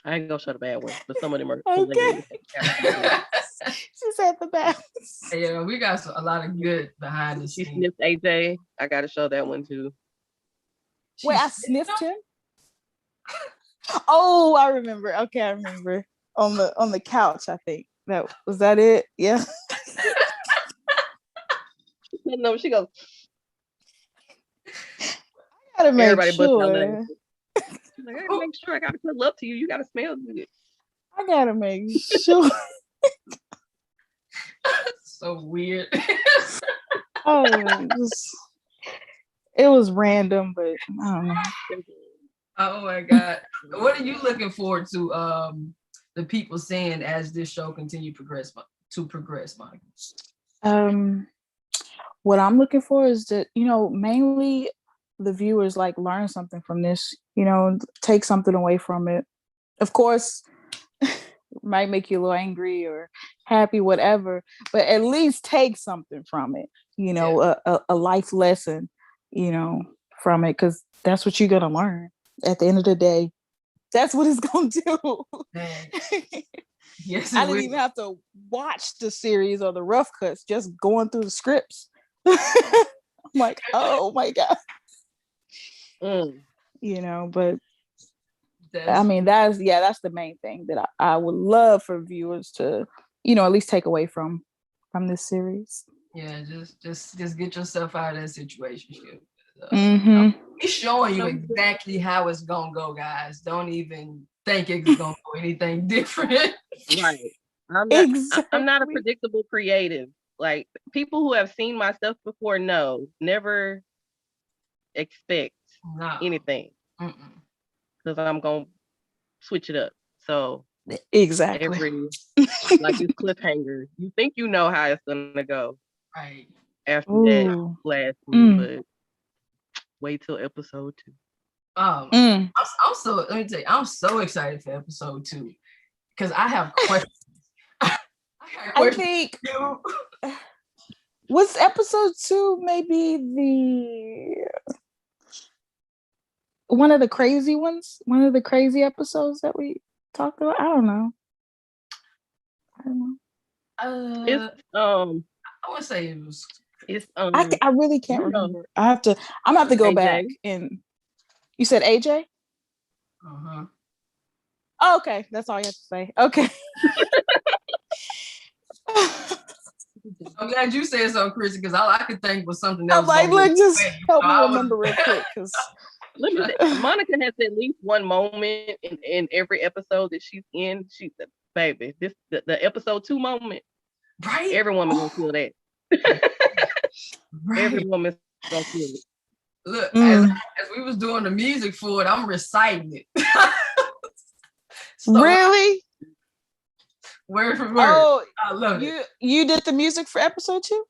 I ain't gonna show the bad ones, but some of them are
okay. She said the best.
Yeah, we got a lot of good behind the scenes.
She sniffed AJ. I gotta show that one too.
Wait, I sniffed him? Oh, I remember. Okay, I remember. On the couch, I think. Was that it? Yeah.
No, she goes.
I gotta make sure.
Like, I gotta make sure I gotta cuddle up to you. You gotta smell good.
I gotta make sure.
So weird.
Oh, it was random, but I don't know.
Oh my God. What are you looking forward to the people saying as this show continue to progress, Monica?
What I'm looking for is that, mainly the viewers like learn something from this, take something away from it. Of course, might make you a little angry or happy, whatever, but at least take something from it, a life lesson, from it, because that's what you're gonna learn at the end of the day. That's what it's gonna do.
Yes,
I didn't even have to watch the series or the rough cuts, just going through the scripts. I'm like, oh my God. But I mean, that's the main thing that I would love for viewers to, at least take away from this series.
Yeah, just get yourself out of that situation.
He's
showing you exactly how it's gonna go, guys. Don't even think it's gonna go anything different.
Right. I'm not a predictable creative. Like, people who have seen my stuff before never expect anything. Because I'm gonna switch it up. So
exactly
like this cliffhanger, you think you know how it's gonna go.
Right.
After that last one, but wait till episode 2.
I'm so, let me tell you, I'm so excited for episode 2 because I have questions.
I think was episode 2 maybe one of the crazy ones, one of the crazy episodes that we talked about. I don't know.
It's
I would say it was.
It's
I really can't remember. I'm gonna have to go back. And you said AJ? Oh, okay, that's all you have to say. Okay.
I'm glad you said so, Kristi, because all I could think was something else.
I'm like, look, just help me remember real quick, because
Monica has at least one moment in every episode that she's in. She's baby. The episode 2 moment.
Right.
Every woman gonna feel that. Right. Every woman's gonna feel it.
Look, as we was doing the music for it, I'm reciting it.
Really?
Word for word.
Oh,
I love it.
You did the music for episode 2?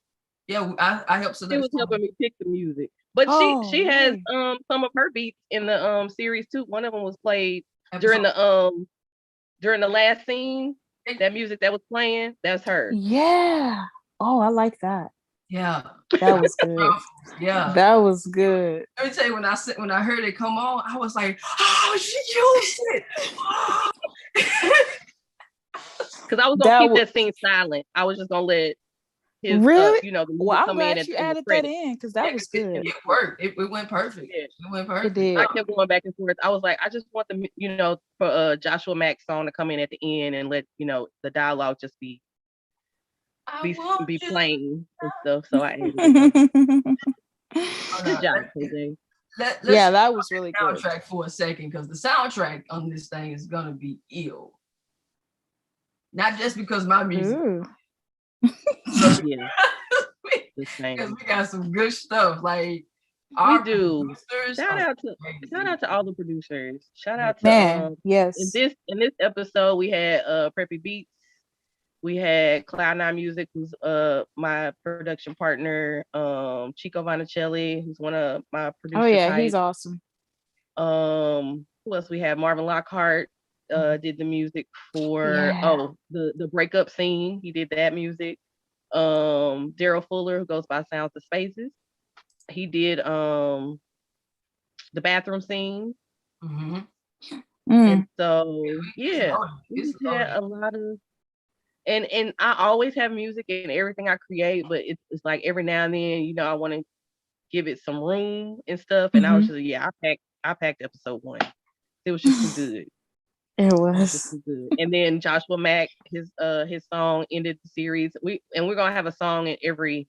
Yeah, I helped select.
She was helping me pick the music. But she has some of her beats in the series too. One of them was played during the last scene. That music that was playing, that's her.
Yeah. Oh, I like that.
Yeah.
That was good.
Yeah.
That was good.
Let me tell you, when I heard it come on, I was like, oh, she used it.
Because I was gonna keep that scene silent. I was just gonna let his
really,
the
well, I'm glad you added that in, because that was good.
It worked. It went perfect. Yeah. It went perfect.
It did.
I kept going back and forth. I was like, I just want the for Joshua Mack's song to come in at the end and let the dialogue just be plain and stuff. So I added it. Good job, Jose.
Yeah, that was really good.
Soundtrack for a second, because the soundtrack on this thing is gonna be ill. Not just because my music.
Yeah.
Because we got some good stuff. Like
we do. Shout out to all the producers. Shout out to
yes.
In this episode we had Preppy Beats. We had Cloud9 Music, who's my production partner, Chico Vonicelli, who's one of my producers.
Oh yeah, he's awesome.
Who else we had? Marvin Lockhart did the music for the breakup scene. He did that music. Daryl Fuller, who goes by Sounds of Spaces, he did the bathroom scene. And so we had a lot of and I always have music in everything I create, but it's like every now and then, I want to give it some room and stuff. And I was just I packed episode 1. It was just too good.
It was
just too good. And then Joshua Mack, his song ended the series. We're gonna have a song in every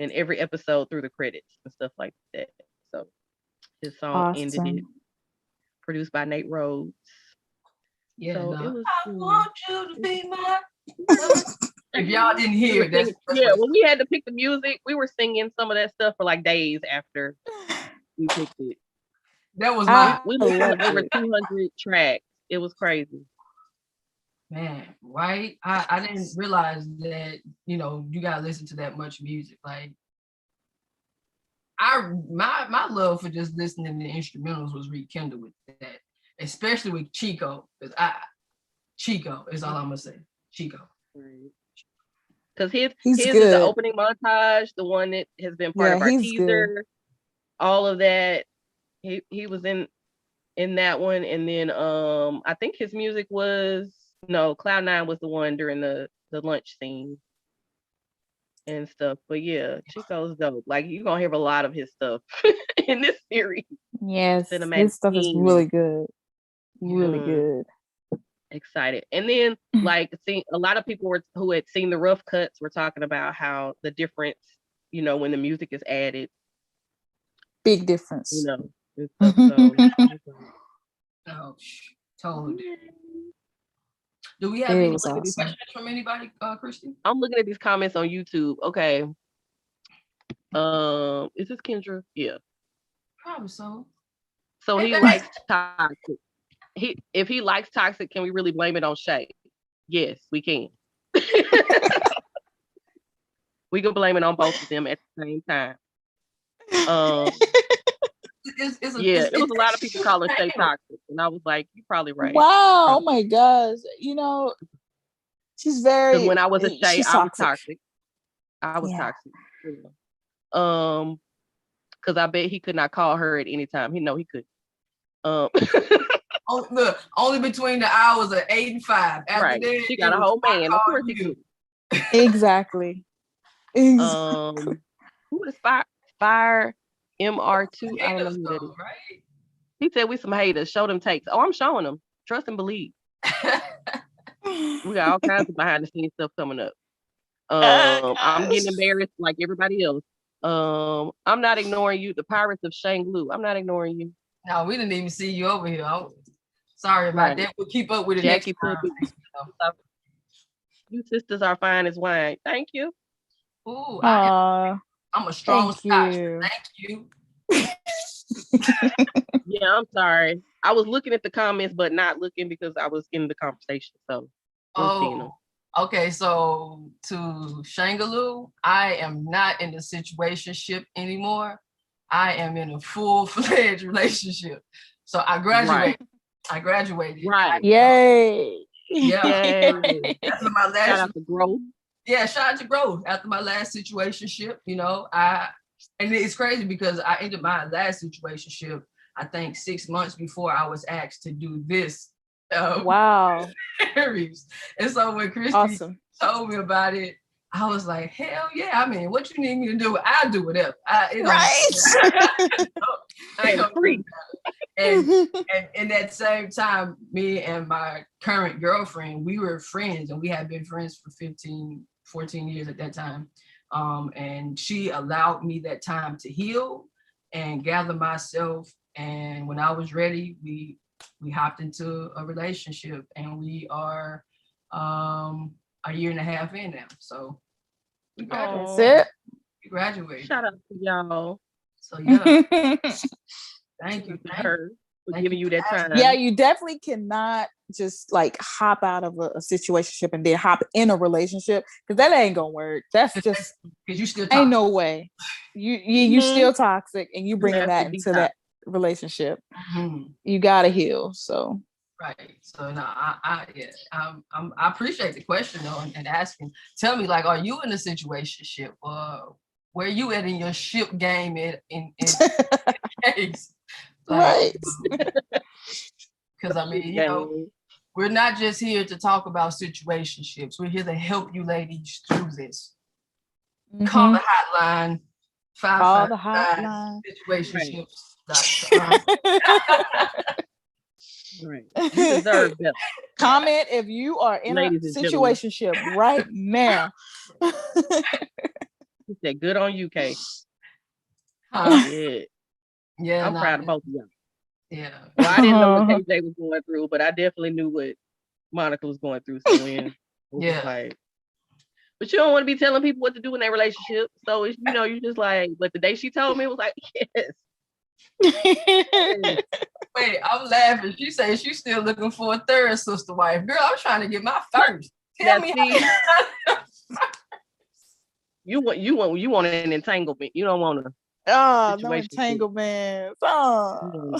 episode through the credits and stuff like that. So his song ended it. Produced by Nate Rhodes.
Yeah, so it was I want you to be my if y'all didn't hear that's
when we had to pick the music, we were singing some of that stuff for like days after we picked it.
That was
we listened to over 200 tracks. It was crazy.
Man, right? I didn't realize that, you gotta listen to that much music. Like my love for just listening to instrumentals was rekindled with that, especially with Chico. Chico is all I'm gonna say. Chico.
Because his is the opening montage, the one that has been part of our teaser, good. All of that. He was in that one, and then I think his music was Cloud9 was the one during the lunch scene and stuff. But yeah, Chico's dope. Like you're gonna hear a lot of his stuff in this series.
Yes, his stuff is really good. Really good.
Excited. And then a lot of people who had seen the rough cuts were talking about how the difference, when the music is added.
Big difference.
And stuff,
so totally. Do we have any questions from anybody, Kristi?
I'm looking at these comments on YouTube. Okay. Is this Kendra? Yeah.
Probably so.
So he likes toxic. If he likes toxic, can we really blame it on Shay? Yes, we can. We can blame it on both of them at the same time. It was a lot of people calling Shay toxic, and I was like, "You're probably right."
Wow! Oh my gosh! She's very.
Because when I was a Shay, I was toxic. I was toxic. Because I bet he could not call her at any time. He could.
Look, only between the hours of 8 and 5. After that,
she got a whole man. Of course he could.
Exactly.
Who is Fire MR2? I don't know who that is.
Right?
He said we some haters. Show them takes. Oh, I'm showing them. Trust and believe. We got all kinds of behind the scenes stuff coming up. I'm getting embarrassed like everybody else. I'm not ignoring you. The Pirates of Shanglu. I'm not ignoring you.
No, we didn't even see you over here. Sorry about that. We'll keep up with it
Jackie
next time.
You sisters are fine as wine. Thank you.
Ooh, I'm a strong Scotch. Thank you.
Yeah, I'm sorry. I was looking at the comments, but not looking because I was in the conversation. So,
okay. So to Shangaloo, I am not in the situationship anymore. I am in a full-fledged relationship. So I graduated.
Right.
Yay.
Yeah.
Yay.
After my last
shout out to growth.
Yeah, shout out to growth. After my last situationship, and it's crazy because I ended my last situationship, I think 6 months before I was asked to do this.
Wow.
Series. And so when Kristi told me about it, I was like, hell yeah. I mean, what you need me to do, I'll do whatever.
I am free.
And in that same time, me and my current girlfriend, we were friends, and we had been friends for 14 years at that time. And she allowed me that time to heal and gather myself. And when I was ready, we we hopped into a relationship, and we are a year and a half in now. So we graduated.
That's it.
We graduated.
Shout out to y'all.
So yeah, thank you.
For giving you that time.
Yeah, you definitely cannot just like hop out of a situationship and then hop in a relationship, because that ain't gonna work. That's just
because you still toxic.
Ain't no way. You still toxic, and you bring that into that relationship. You gotta heal. So
right. So no, I appreciate the question though, and asking. Tell me, like, are you in a situationship? Where you at in your ship game in case? Like,
right.
Because I mean, you know, we're not just here to talk about situationships. We're here to help you ladies through this. Call the hotline.
Call the hotline.
Situationships.
Right. You deserve that.
Comment if you are in a situationship right now.
You said good on you, Kay. Yeah, I'm proud of both of y'all.
Yeah.
Well, I didn't know what KJ was going through, but I definitely knew what Monica was going through. So like, but you don't want to be telling people what to do in their relationship. So it's, you know, you just like, but the day she told me, it was like, yes.
Wait, I'm laughing. She said she's still looking for a third sister wife. Girl, I'm trying to get my first. Tell me how
you want an entanglement. You don't want to.
Oh, no entanglements. Oh.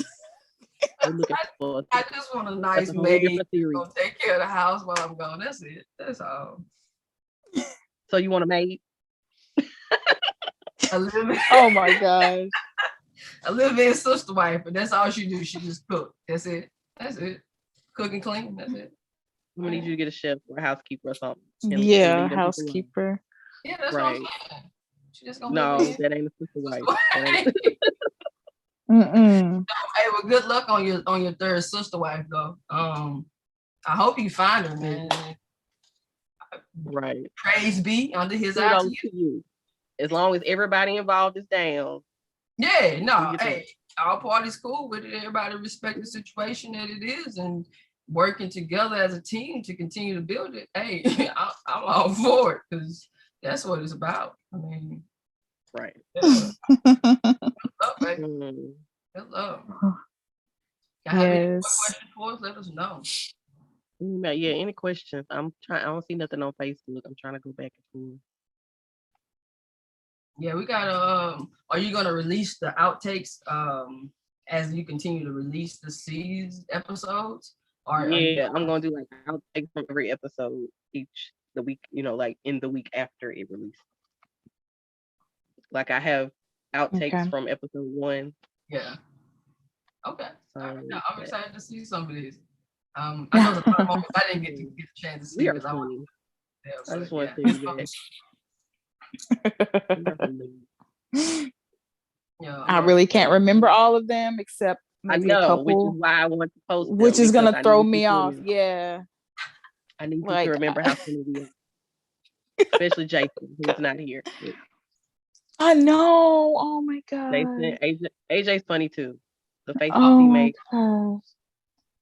I just want a nice maid to take care of the house while I'm gone. That's it. That's all.
So you want a maid?
Oh my gosh.
A live-in sister wife, but that's all she do. She just cook. That's it. That's it. Cook and clean. That's it.
We need you to get a chef or a housekeeper or something.
Yeah, housekeeper.
Yeah, that's right. What I'm saying. She just gonna
that ain't a sister wife.
Hey, well, good luck on your third sister wife though. I hope you find her, man.
Right.
Praise be under his eye to
you. As long as everybody involved is down.
Yeah, no, hey, all parties cool with it. Everybody respect the situation that it is and working together as a team to continue to build it. Hey, I'm all for it because that's what it's about. I mean,
right.
Good luck, baby. Good luck. Y'all have any questions for us? Let us know.
Yeah, any questions? I don't see nothing on Facebook. I'm trying to go back and forth.
Yeah, we got are you gonna release the outtakes as you continue to release the series episodes? Or
I'm gonna do like outtakes from every episode the week, you know, like in the week after it released. Like I have outtakes from episode 1.
Yeah. Okay. So, no, I'm excited to see some of these. I know the part moments I didn't get a chance to see because
I just want to see that.
I really can't remember all of them except maybe a couple,
which is why I want to post them,
which is gonna throw me off. Yeah,
I need you to remember how funny we are, especially Jason, who's not here.
I know. Oh my god.
Jason, AJ's funny too. The face he makes.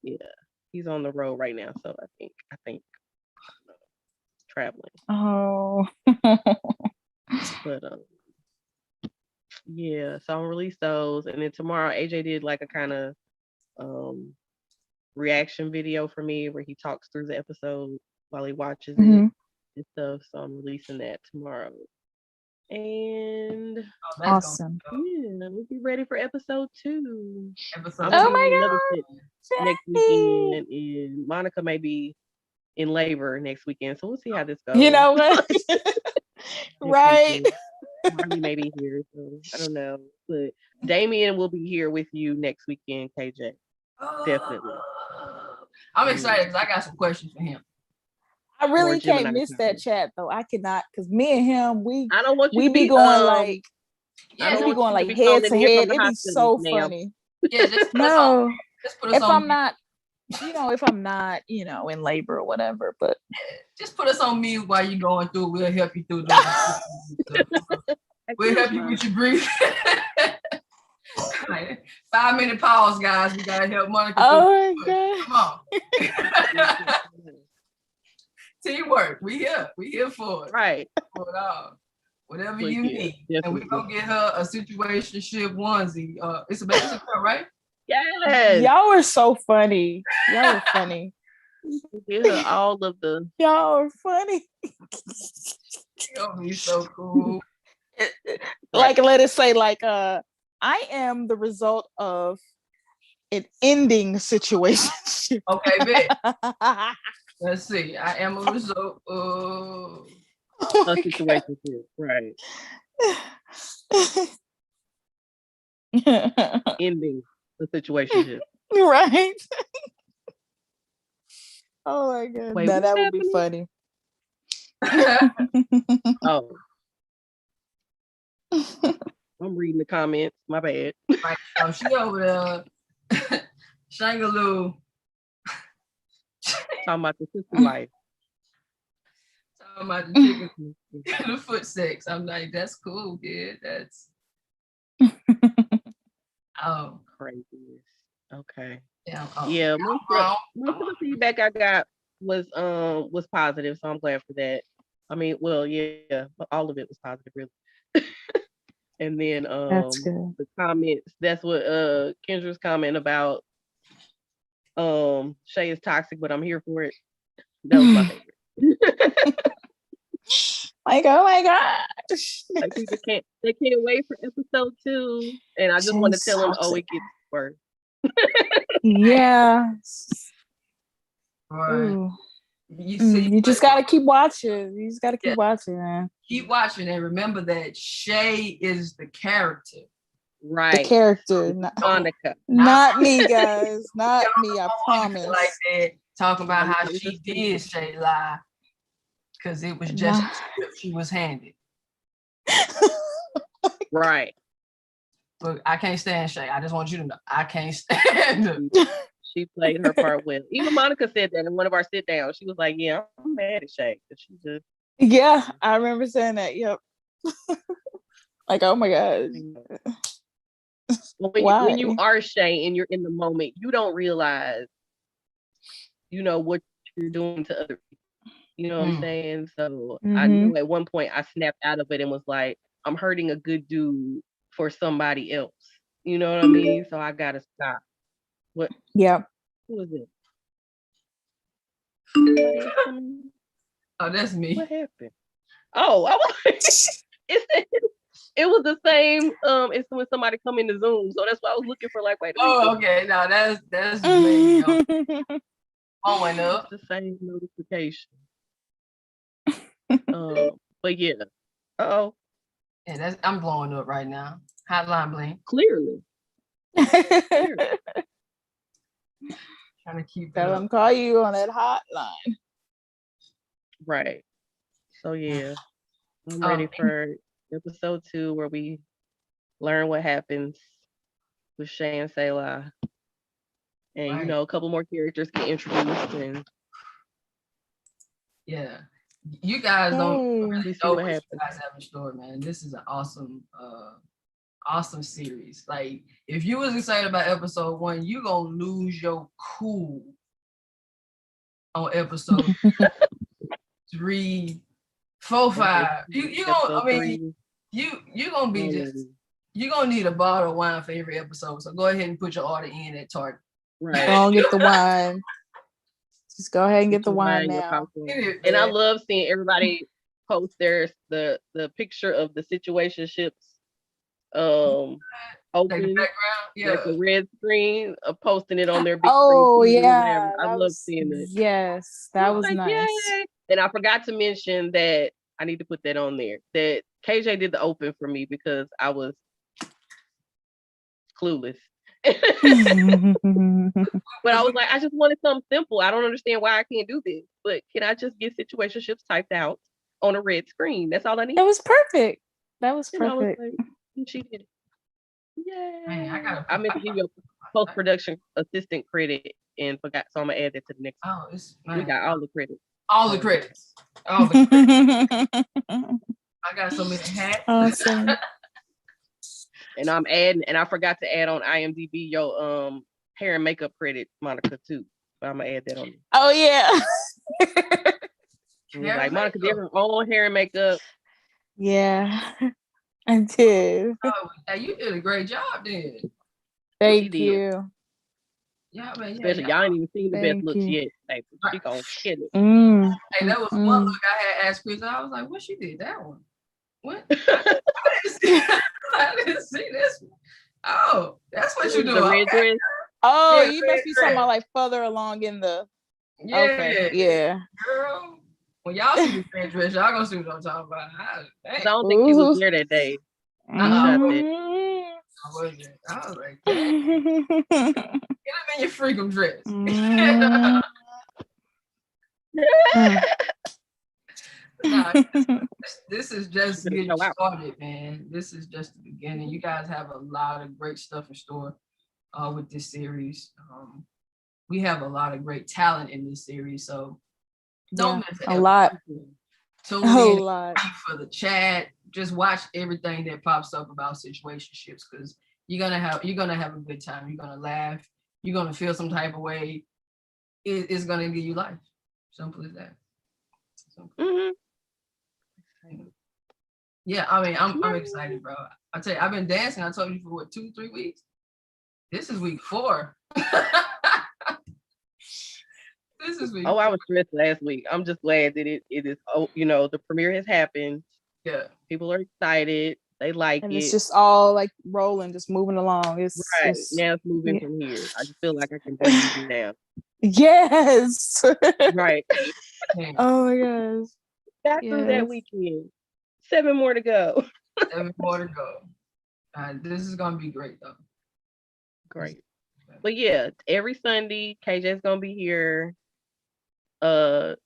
Yeah, he's on the road right now, so I think traveling.
Oh.
But yeah, so I'll release those, and then tomorrow AJ did like a kind of reaction video for me where he talks through the episode while he watches it and stuff. So I'm releasing that tomorrow. And
awesome.
Yeah, we'll be ready for episode 2.
Oh my god!
Next weekend, and Monica may be in labor next weekend, so we'll see how this goes.
You know what? Right.
Marley may be here, so I don't know. But Damien will be here with you next weekend, KJ. Definitely.
I'm excited because I got some questions for him.
I really can't miss that chat though. I cannot, because me and him, we be
going
like head to head. It'd be so funny.
Yeah, just put us on.
If I'm not, in labor or whatever, but
just put us on mute while you're going through. We'll help you through this. We'll help you with your grief. Like, 5-minute pause, guys. We gotta help Monica.
Oh my
God. Come on. Teamwork. We here for it.
Right.
For it all. Whatever
But
you need.
definitely.
And we're gonna get her a situationship onesie. It's a girl, right?
Yes.
Y'all are so funny. Y'all are funny.
Get her all of the.
Y'all are funny.
It'll be so cool.
Like, let us say, like, I am the result of an ending situation.
Okay, bet. Let's see. I am a result of
a situation, right? Ending the situation,
right? Oh my god!
Wait,
now that
happening?
Would be funny.
Oh, I'm reading the comments. My bad.
Right. Oh, she over there. Shangaloo.
Talking about the sister wife.
Talking about the chicken, the foot sex. I'm like, that's cool, kid. That's
crazy. Okay.
Yeah.
Yeah. Most of the feedback I got was positive, so I'm glad for that. I mean, well, yeah, but all of it was positive, really. And then
that's good.
The comments. That's what Kendra's comment about. Shay is toxic, but I'm here for it. That was my favorite.
Like, oh my gosh.
Like people can't wait for episode 2. And I just want to tell them, oh, it gets worse.
Yeah.
Right.
You just gotta keep watching. You just gotta keep watching, man.
Keep watching and remember that Shay is the character.
Right. The character.
Monica.
Not me, guys. Not me, I promise.
Like that, talking about how she did Shay lie. Because it was just a script she was handed.
Right.
But I can't stand Shay. I just want you to know. I can't stand her.
She played her part well. Even Monica said that in one of our sit downs. She was like, yeah, I'm mad at Shay. She just...
Yeah, I remember saying that. Yep. Like, oh my God.
When you are Shay and you're in the moment, you don't realize, what you're doing to other people. You know what I'm saying? So I knew at one point I snapped out of it and was like, I'm hurting a good dude for somebody else. You know what I mean? So I gotta stop. What?
Yeah.
Who is it?
Oh, that's me.
What happened? Oh, I was like, it was the same. It's when somebody come into Zoom, so that's why I was looking for like, wait.
Oh, okay. No, that's me. Following up.
It's the same notification. But yeah. Uh-oh.
Yeah, I'm blowing up right now. Hotline bling.
Clearly.
Trying to keep
Tell them call you on that hotline.
Right. So yeah. I'm ready for episode 2 where we learn what happens with Shay and Selah. And a couple more characters get introduced and
yeah. You guys don't really know what you guys have in store, man. This is an awesome series. Like, if you was excited about episode 1, you gonna lose your cool on episode 3, 4, 5. You gonna, I mean, you gonna be just, you gonna need a bottle of wine for every episode. So go ahead and put your order in at Target.
Right.
Go and get the wine. Just go ahead and get the wine now.
And I love seeing everybody post the picture of the situationships open,
like
the red screen, posting it on their big
screen. Yeah,
I love seeing it.
Yes, that was nice.
Yay. And I forgot to mention that I need to put that on there. That KJ did the open for me because I was clueless. But I was like, I just wanted something simple. I don't understand why I can't do this. But can I just get situationships typed out on a red screen? That's all I need.
That was perfect. That was perfect.
And she did it. Yay.
Man,
I meant to give you a post-production assistant credit and forgot, so I'm gonna add that to the next one. We got all the credits.
All the credits. All the credits. I got so many hats.
Awesome.
And I forgot to add on IMDb your hair and makeup credit, Monica, too. But I'm gonna add that on.
Oh yeah.
Like Monica did her own hair and makeup.
Yeah, I did.
Oh, hey, you did a great job then.
Thank you.
Yeah, man.
Especially y'all ain't even seen the best looks yet. Like, she gonna kill it.
Hey, that was one look I had asked Chris. I was like, what she did that one? What? I didn't see this one. Oh, that's what you do. Okay.
Oh, yeah, you must be talking about like further along in the.
Yeah,
okay. Yeah.
Girl, when y'all see the red dress, y'all gonna see what I'm talking about.
I don't think he was there that day.
I wasn't. I was like, dang. Get him in your freakum dress. Nah, this is just getting started, man. This is just the beginning. You guys have a lot of great stuff in store with this series. We have a lot of great talent in this series, so don't miss it.
A lot.
Tune in for the chat. Just watch everything that pops up about situationships, because you're gonna have a good time. You're gonna laugh. You're gonna feel some type of way. It's gonna give you life. Simple as that. Yeah, I mean, I'm excited, bro. I tell you, I've been dancing. I told you for what, 2-3 weeks. This is week 4. This is week.
Oh, I was stressed last week. I'm just glad that it is. Oh, the premiere has happened.
Yeah,
people are excited. They like
and
it.
It's just all like rolling, just moving along. It's
right now. It's moving from here. I just feel like I can breathe now.
Yes.
Right.
Oh my gosh.
Got through that weekend. 7 more to go.
7 more to go. This is gonna be great though.
Great. But yeah, every Sunday, KJ's gonna be here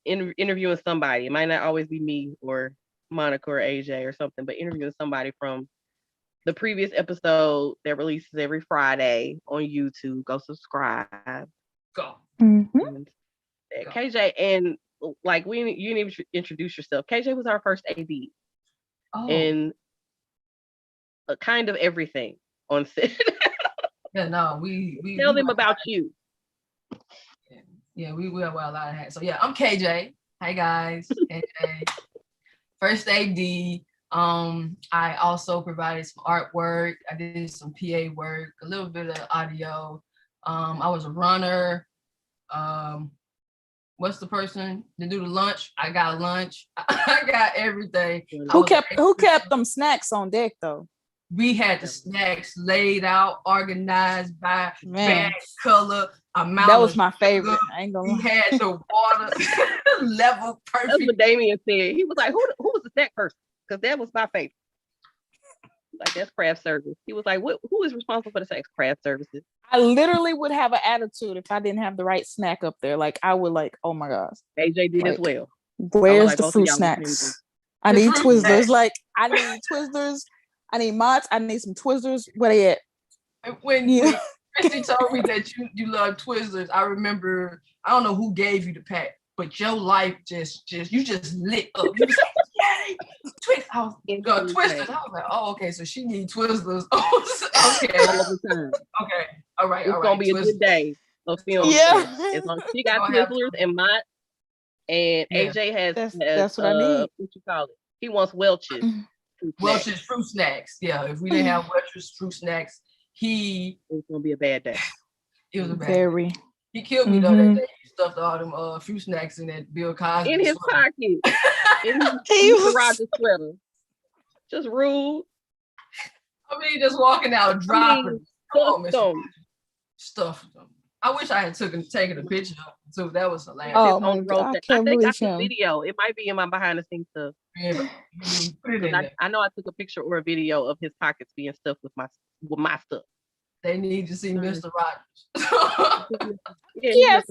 interviewing somebody. It might not always be me or Monica or AJ or something, but interviewing somebody from the previous episode that releases every Friday on YouTube. Go subscribe.
Go.
KJ, and like you didn't even introduce yourself. KJ was our first AD. And kind of everything on set.
Yeah, no, we
tell them about you.
Yeah, we wear a lot of hats. So yeah, I'm KJ. Hey guys, KJ. First AD. I also provided some artwork. I did some PA work, a little bit of audio. I was a runner. What's the person to do the lunch? I got lunch. I got everything.
Who kept them snacks on deck though?
We had the snacks laid out, organized by bag color, amount.
That was my favorite. I ain't gonna lie.
We had the water level perfect.
That's what Damien said. He was like, who was the snack person? Because that was my favorite. Like, that's craft service. He was like, who is responsible for the snacks? Craft services.
I literally would have an attitude if I didn't have the right snack up there. Like, I would oh my gosh.
AJ did as well.
Where's the fruit snacks? I need Twizzlers. Like, I need Twizzlers. I need Mott's. I need some Twizzlers. Where they at?
When Kristi told me that you love Twizzlers, I remember, I don't know who gave you the pack, but your life you just lit up. You was like, yay! I was Twizzlers. I was like, oh, okay, so she needs Twizzlers. Okay. Okay. All right.
It's gonna be a good day of film.
Yeah.
As long as she got Twizzlers and Mott, and AJ has
that's what I need.
What you call it? He wants Welch's.
Welch's fruit snacks. Yeah, if we didn't have Welch's fruit snacks, it
was gonna be a bad day.
It was a bad
day.
He killed me though that day. He stuffed all them fruit snacks in that Bill Cosby
in his pocket. In his garage sweater. Just rude.
I mean, just walking out dropping stuff them. I wish I had taken a picture of him too. That was hilarious.
Oh my God, I can't believe him.
Video. It might be in my behind the scenes stuff. Yeah, I know I took a picture or a video of his pockets being stuffed with my stuff.
They need to see Mr. Rogers.
He had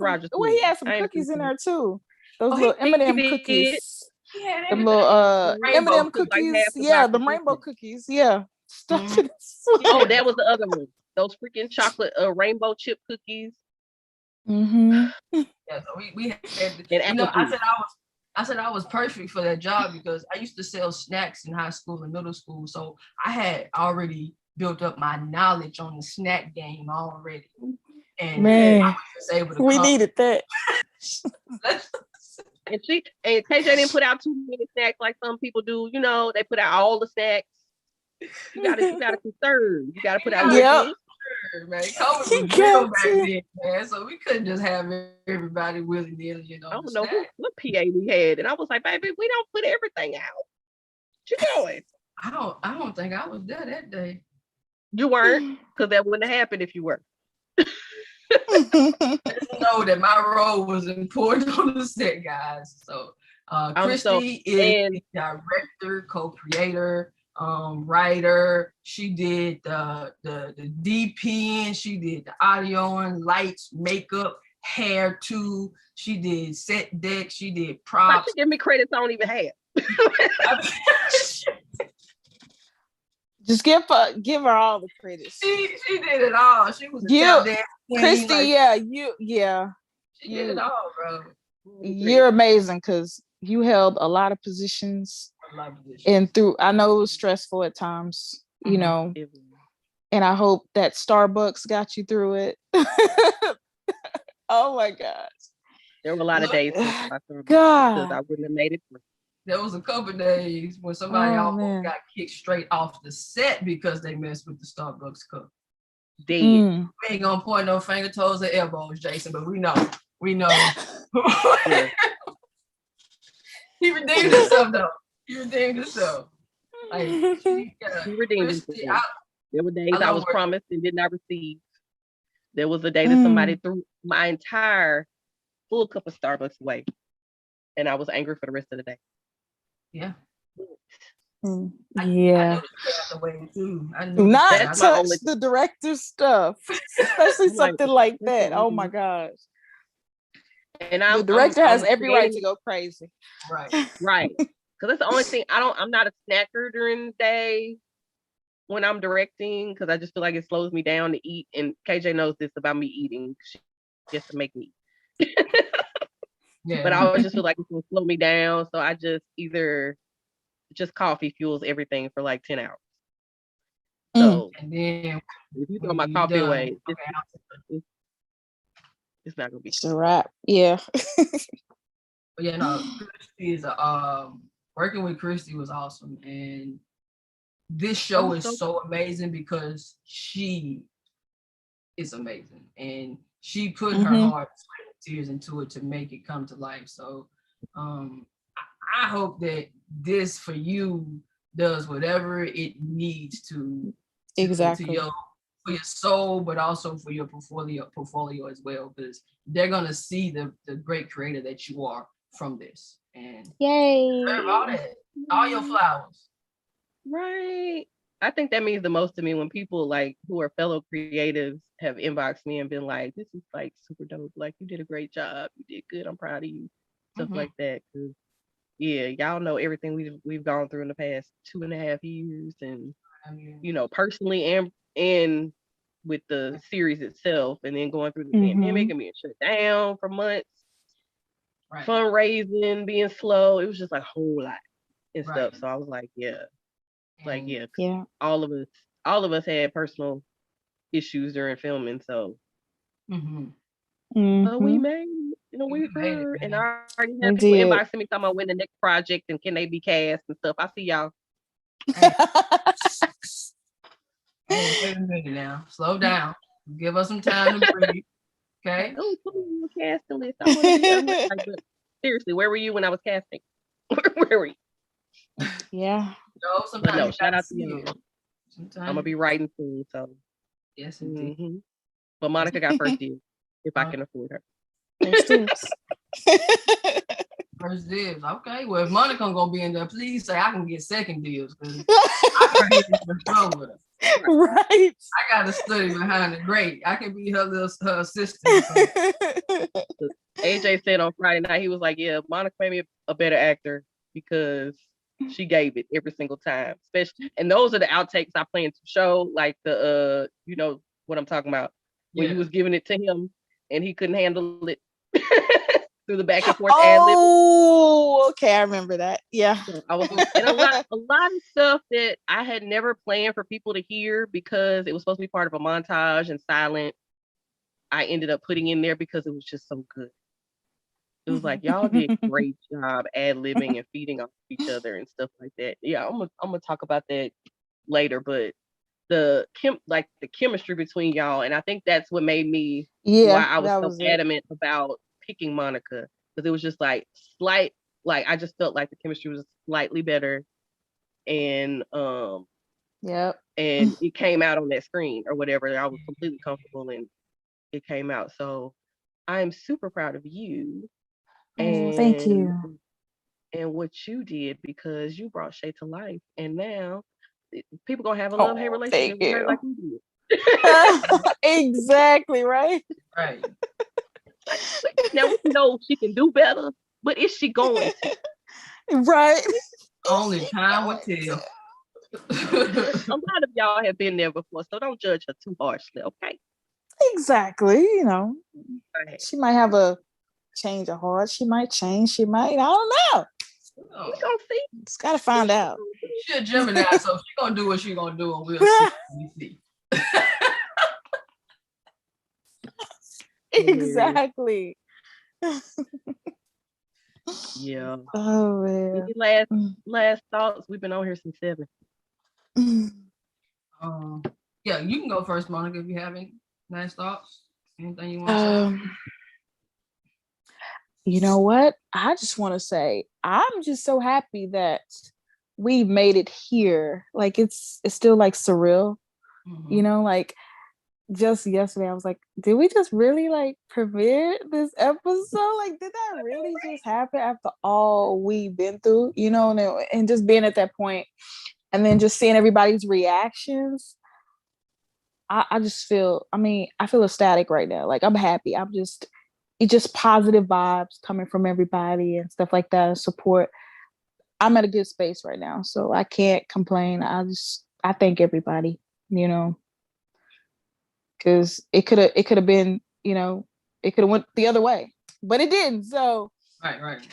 some cookies in there too. Those little M&M cookies.
Yeah,
the little M&M cookies. Like the rainbow cookies. Yeah.
Oh, that was the other one. Those freaking chocolate rainbow chip cookies.
Yeah,
so we had I said I was perfect for that job because I used to sell snacks in high school and middle school. So I had already built up my knowledge on the snack game already. And
man,
I was just able to
we needed that.
And KJ didn't put out too many snacks like some people do. You know, they put out all the snacks. You gotta conserve. You gotta put out
yep.
Man, COVID was real back then, man. So we couldn't just have everybody willy-nilly, you know.
I don't know what PA we had, and I was like, baby, we don't put everything out. What you doing?
I don't think I was there that day.
You weren't, because that wouldn't have happened if you were.
Just know that my role was important on the set, guys. So Kristi is the director, co-creator, writer. She did the DP, she did the audio and lights, makeup, hair too. She did set deck, she did props.
She give me credits I don't even have.
Just give her all the credit.
She did it all. She was a
Kristi, like,
she did it all, bro.
You're amazing because you held a lot of positions. And I know it was stressful at times, you know, and I hope that Starbucks got you through it. Oh my gosh.
There were a lot of days
God.
because I wouldn't have made it through.
There was a couple of days when somebody almost got kicked straight off the set because they messed with the Starbucks cup.
Dead.
We ain't gonna point no finger, toes, or elbows, Jason, but we know. Yeah. He redeemed himself though. He redeemed himself. Like,
he redeemed himself. There were days I was promised and did not receive. There was a day that somebody threw my entire full cup of Starbucks away, and I was angry for the rest of the day.
Yeah.
Yeah. Do not touch the director's stuff, especially something like that. Oh my gosh.
And
the director has every right to go crazy.
Right.
Because that's the only thing. I'm not a snacker during the day when I'm directing, because I just feel like it slows me down to eat. And KJ knows this about me eating. She just to make me eat. Yeah. But I always just feel like it's gonna slow me down. So I just just coffee fuels everything for like 10 hours. So
and then
if you throw my coffee away, it's not gonna be.
It's a wrap. Yeah.
But yeah, no, Kristi is working with Kristi was awesome, and this show is so amazing because she is amazing, and she put her heart, sweat, and tears into it to make it come to life. So I hope that this for you does whatever it needs to
exactly
for your soul, but also for your portfolio as well, because they're gonna see the great creator that you are from this. And
yay,
all your flowers.
Right. I think that means the most to me when people like who are fellow creatives have inboxed me and been like, "This is like super dope. Like you did a great job. You did good. I'm proud of you." Stuff like that. Cause yeah, y'all know everything we've gone through in the past 2.5 years, and you know, personally and with the series itself, and then going through the pandemic and being shut down for months, fundraising being slow. It was just like a whole lot and stuff. So I was like, all of us had personal issues during filming. So, but we made. You know, we heard, and I already had people inboxing me talking about when the next project and can they be cast and stuff. I see y'all.
Hey, wait a minute now. Slow down. Give us some time to breathe. Okay.
Oh, put me on the casting list. I want to be. Seriously, where were you when I was casting? Where were you?
Yeah.
No, sometimes
no, shout out to you. I'm gonna be writing soon, so.
Yes, indeed.
But Monica got first deal if I can afford her.
First dibs.
First dibs. Okay. Well, if Monica gonna be in there, please say I can get second deals, because I can get in trouble with her.
Right.
I gotta study behind the grate. I can be her assistant. So.
AJ said on Friday night, he was like, "Yeah, Monica made me a better actor because she gave it every single time." Especially, and those are the outtakes I plan to show, like the you know what I'm talking about, when you was giving it to him and he couldn't handle it. through the back and forth ad lib.
Oh, okay, I remember that. Yeah.
So I was, and a lot of stuff that I had never planned for people to hear because it was supposed to be part of a montage and silent. I ended up putting in there because it was just so good. It was like y'all did a great job ad-libbing and feeding off each other and stuff like that. Yeah, I'm gonna talk about that later, but the chemistry between y'all, and I think that's what made me why I was so adamant about picking Monica, because it was just like I just felt like the chemistry was slightly better, and
yep,
and it came out on that screen or whatever. I was completely comfortable and it came out. So I am super proud of you.
And thank you.
And what you did, because you brought Shay to life, and now people gonna have a love-hate relationship with her like you
did. Exactly, right.
Right. Now we know she can do better, but is she going to?
Right.
Only time will tell.
A lot of y'all have been there before, so don't judge her too harshly, okay?
Exactly. You know, she might have a change of heart. She might change. She might. I don't know.
We gonna see.
Just gotta find out.
She's a Gemini, so she gonna do what she gonna do, and we'll see.
Exactly.
Yeah.
Oh man.
Any last thoughts? We've been on here since 7.
Yeah, you can go first, Monica, if you have any last thoughts. Anything you want to say?
You know what? I just want to say I'm just so happy that we made it here. Like it's still like surreal. Mm-hmm. You know, like just yesterday I was like, did we just really like premiere this episode? Like, did that really just happen after all we've been through? You know, and just being at that point and then just seeing everybody's reactions. I just feel, I feel ecstatic right now. Like I'm happy. It's just positive vibes coming from everybody and stuff like that, and support. I'm at a good space right now, so I can't complain. I thank everybody, you know, because it could have been, you know, it could have went the other way, but it didn't. So
right.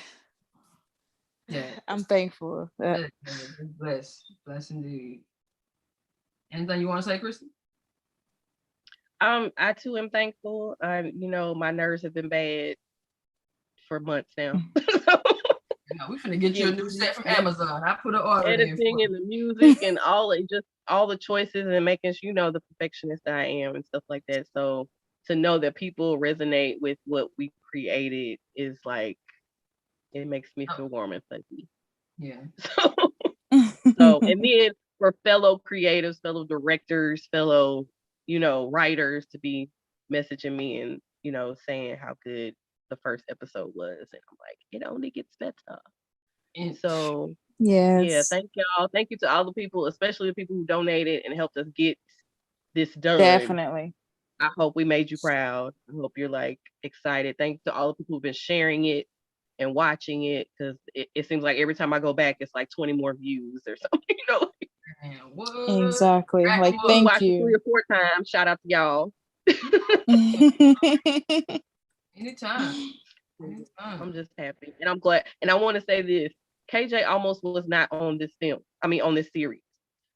Yeah,
I'm thankful.
Bless indeed. Anything you want to say, Kristi?
I too am thankful. You know, my nerves have been bad for months now.
We're finna get you a new set from Amazon. I put an order
editing and the music and all the choices and making sure, you know, the perfectionist that I am and stuff like that. So to know that people resonate with what we created is like, it makes me feel warm and fuzzy.
Yeah.
So and then for fellow creatives, fellow directors, fellow, you know, writers to be messaging me and, you know, saying how good the first episode was, and I'm like, it only gets better. And so yeah, thank y'all. Thank you to all the people, especially the people who donated and helped us get this done.
Definitely.
I hope we made you proud. I hope you're like excited. Thanks to all the people who've been sharing it and watching it, because it seems like every time I go back, it's like 20 more views or something, you know.
Exactly. Like, thank you.
3 or 4 times. Shout out to y'all.
Anytime.
I'm just happy, and I'm glad. And I want to say this: KJ almost was not on this on this series,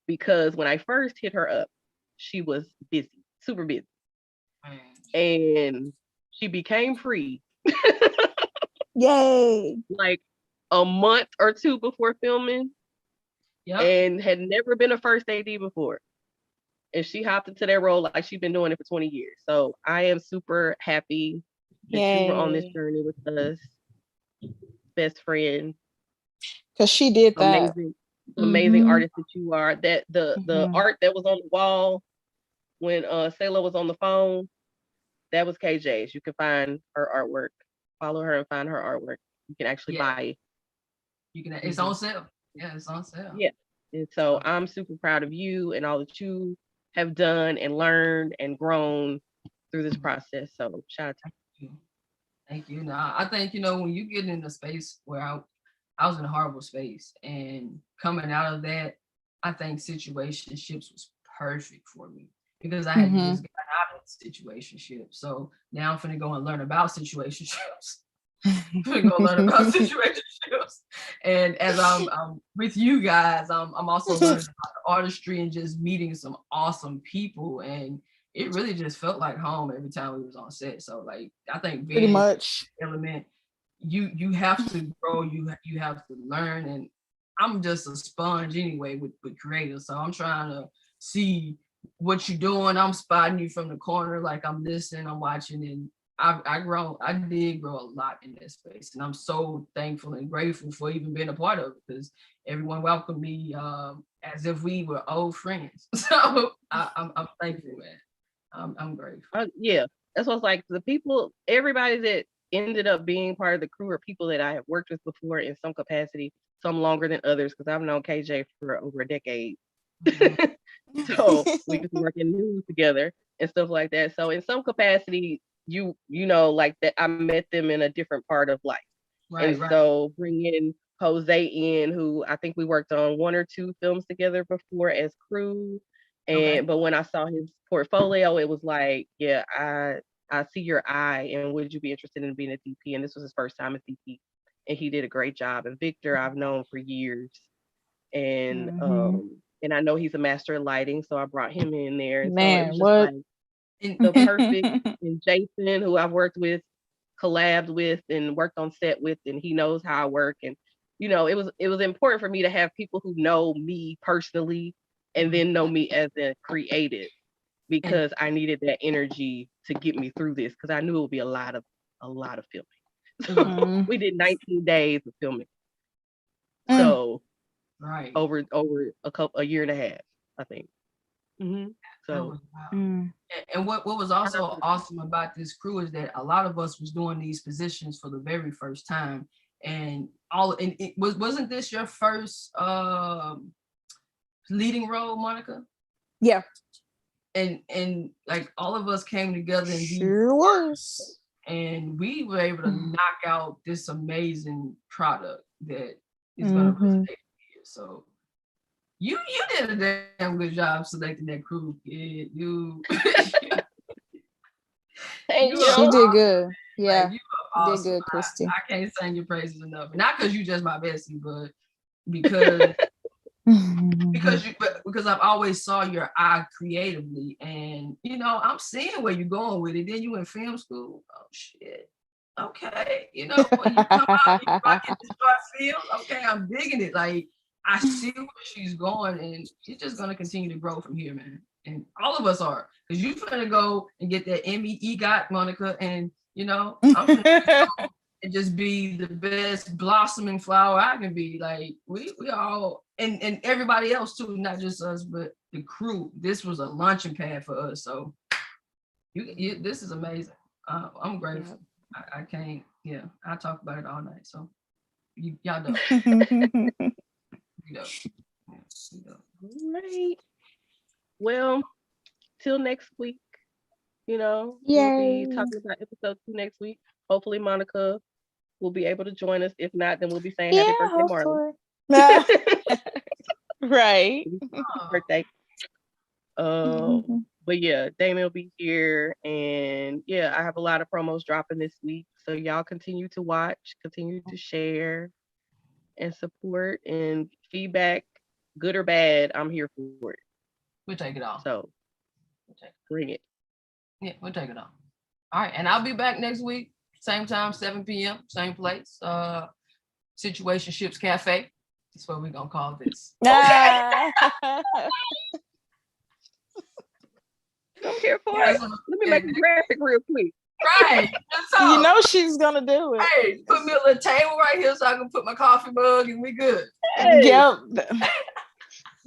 because when I first hit her up, she was busy, super busy, and she became free.
Yay!
Like a month or 2 before filming. Yep. And had never been a first AD before. And she hopped into that role like she's been doing it for 20 years. So I am super happy that you were on this journey with us. Best friend.
Because she did that.
Amazing artist that you are. That the art that was on the wall when Sayla was on the phone, that was KJ's. You can find her artwork. Follow her and find her artwork. You can actually buy it.
You can. It's on sale. Yeah, it's on sale.
Yeah. And so I'm super proud of you and all that you have done and learned and grown through this process. So shout out to you.
Thank you. Now, I think, you know, when you get in a space where I was in a horrible space, and coming out of that, I think situationships was perfect for me, because I had just gotten out of situationship. So now I'm finna go and learn about situationships. We're gonna learn about situationships. And as I'm with you guys, I'm also learning about the artistry and just meeting some awesome people. And it really just felt like home every time we was on set. So like I think being
Pretty much
element, you have to grow, you have to learn. And I'm just a sponge anyway with creators. So I'm trying to see what you're doing. I'm spotting you from the corner, like I'm listening, I'm watching, and I did grow a lot in that space, and I'm so thankful and grateful for even being a part of it, because everyone welcomed me as if we were old friends. So I'm thankful, man. I'm grateful.
Yeah, that's what's like the people, everybody that ended up being part of the crew are people that I have worked with before in some capacity, some longer than others, because I've known KJ for over a decade. So we just work in news together and stuff like that. So in some capacity, you know, like that, I met them in a different part of life. Right. So bringing Jose in, who I think we worked on 1 or 2 films together before as crew. And but when I saw his portfolio, it was like, yeah, I see your eye, and would you be interested in being a DP? And this was his first time as DP, and he did a great job. And Victor, I've known for years, and and I know he's a master of lighting, so I brought him in there. And
man,
so it was just like the perfect. And Jason, who I've worked with, collabed with, and worked on set with, and he knows how I work. And you know, it was important for me to have people who know me personally and then know me as a creative, because I needed that energy to get me through this, because I knew it would be a lot of filming. So we did 19 days of filming. So
right,
over a year and a half, I think. So
and what was also awesome about this crew is that a lot of us was doing these positions for the very first time, and it wasn't this your first leading role, Monica?
Yeah.
And like all of us came together and
sure was,
and we were able to knock out this amazing product that is going to resonate here. So you did a damn good job selecting that crew, kid. You
she did good. Yeah,
like, you are awesome.
Did good, Kristi.
I can't sing your praises enough. Not because you just my bestie, but because because I've always saw your eye creatively, and you know I'm seeing where you're going with it. Then you in film school. Oh shit. Okay, you know when you come out, you rocking the short film. Okay, I'm digging it. Like I see where she's going, and she's just gonna continue to grow from here, man. And all of us are, because you're gonna go and get that Emmy EGOT, Monica, and you know I'm gonna go and just be the best blossoming flower I can be. Like we all, and everybody else too, not just us, but the crew. This was a launching pad for us. So you this is amazing. I'm grateful. I can't. Yeah, I talk about it all night. So y'all know. You know.
All right. Well, till next week. You know, we'll be talking about episode 2 next week. Hopefully, Monica will be able to join us. If not, then we'll be saying happy birthday, Marlon.
Right.
Birthday. But yeah, Damon will be here, and yeah, I have a lot of promos dropping this week. So y'all continue to watch, continue to share, and support, and feedback, good or bad. I'm here for it.
We'll take it all.
So bring it.
Yeah, we'll take it on. All right, and I'll be back next week, same time, 7 p.m., same place. Situationships Cafe. That's what we're gonna call this.
I'm here for it. Let me make a graphic real quick.
Right.
You know she's gonna do it.
Hey, put me a little table right here so I can put my coffee mug and we good.
Hey. Yep.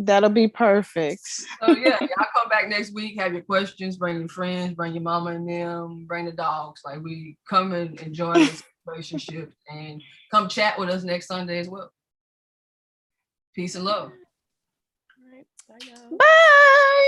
That'll be perfect.
So yeah, y'all come back next week, have your questions, bring your friends, bring your mama and them, bring the dogs. Like we come and enjoy this relationship, and come chat with us next Sunday as well. Peace and love.
All right. Bye, y'all.
Bye.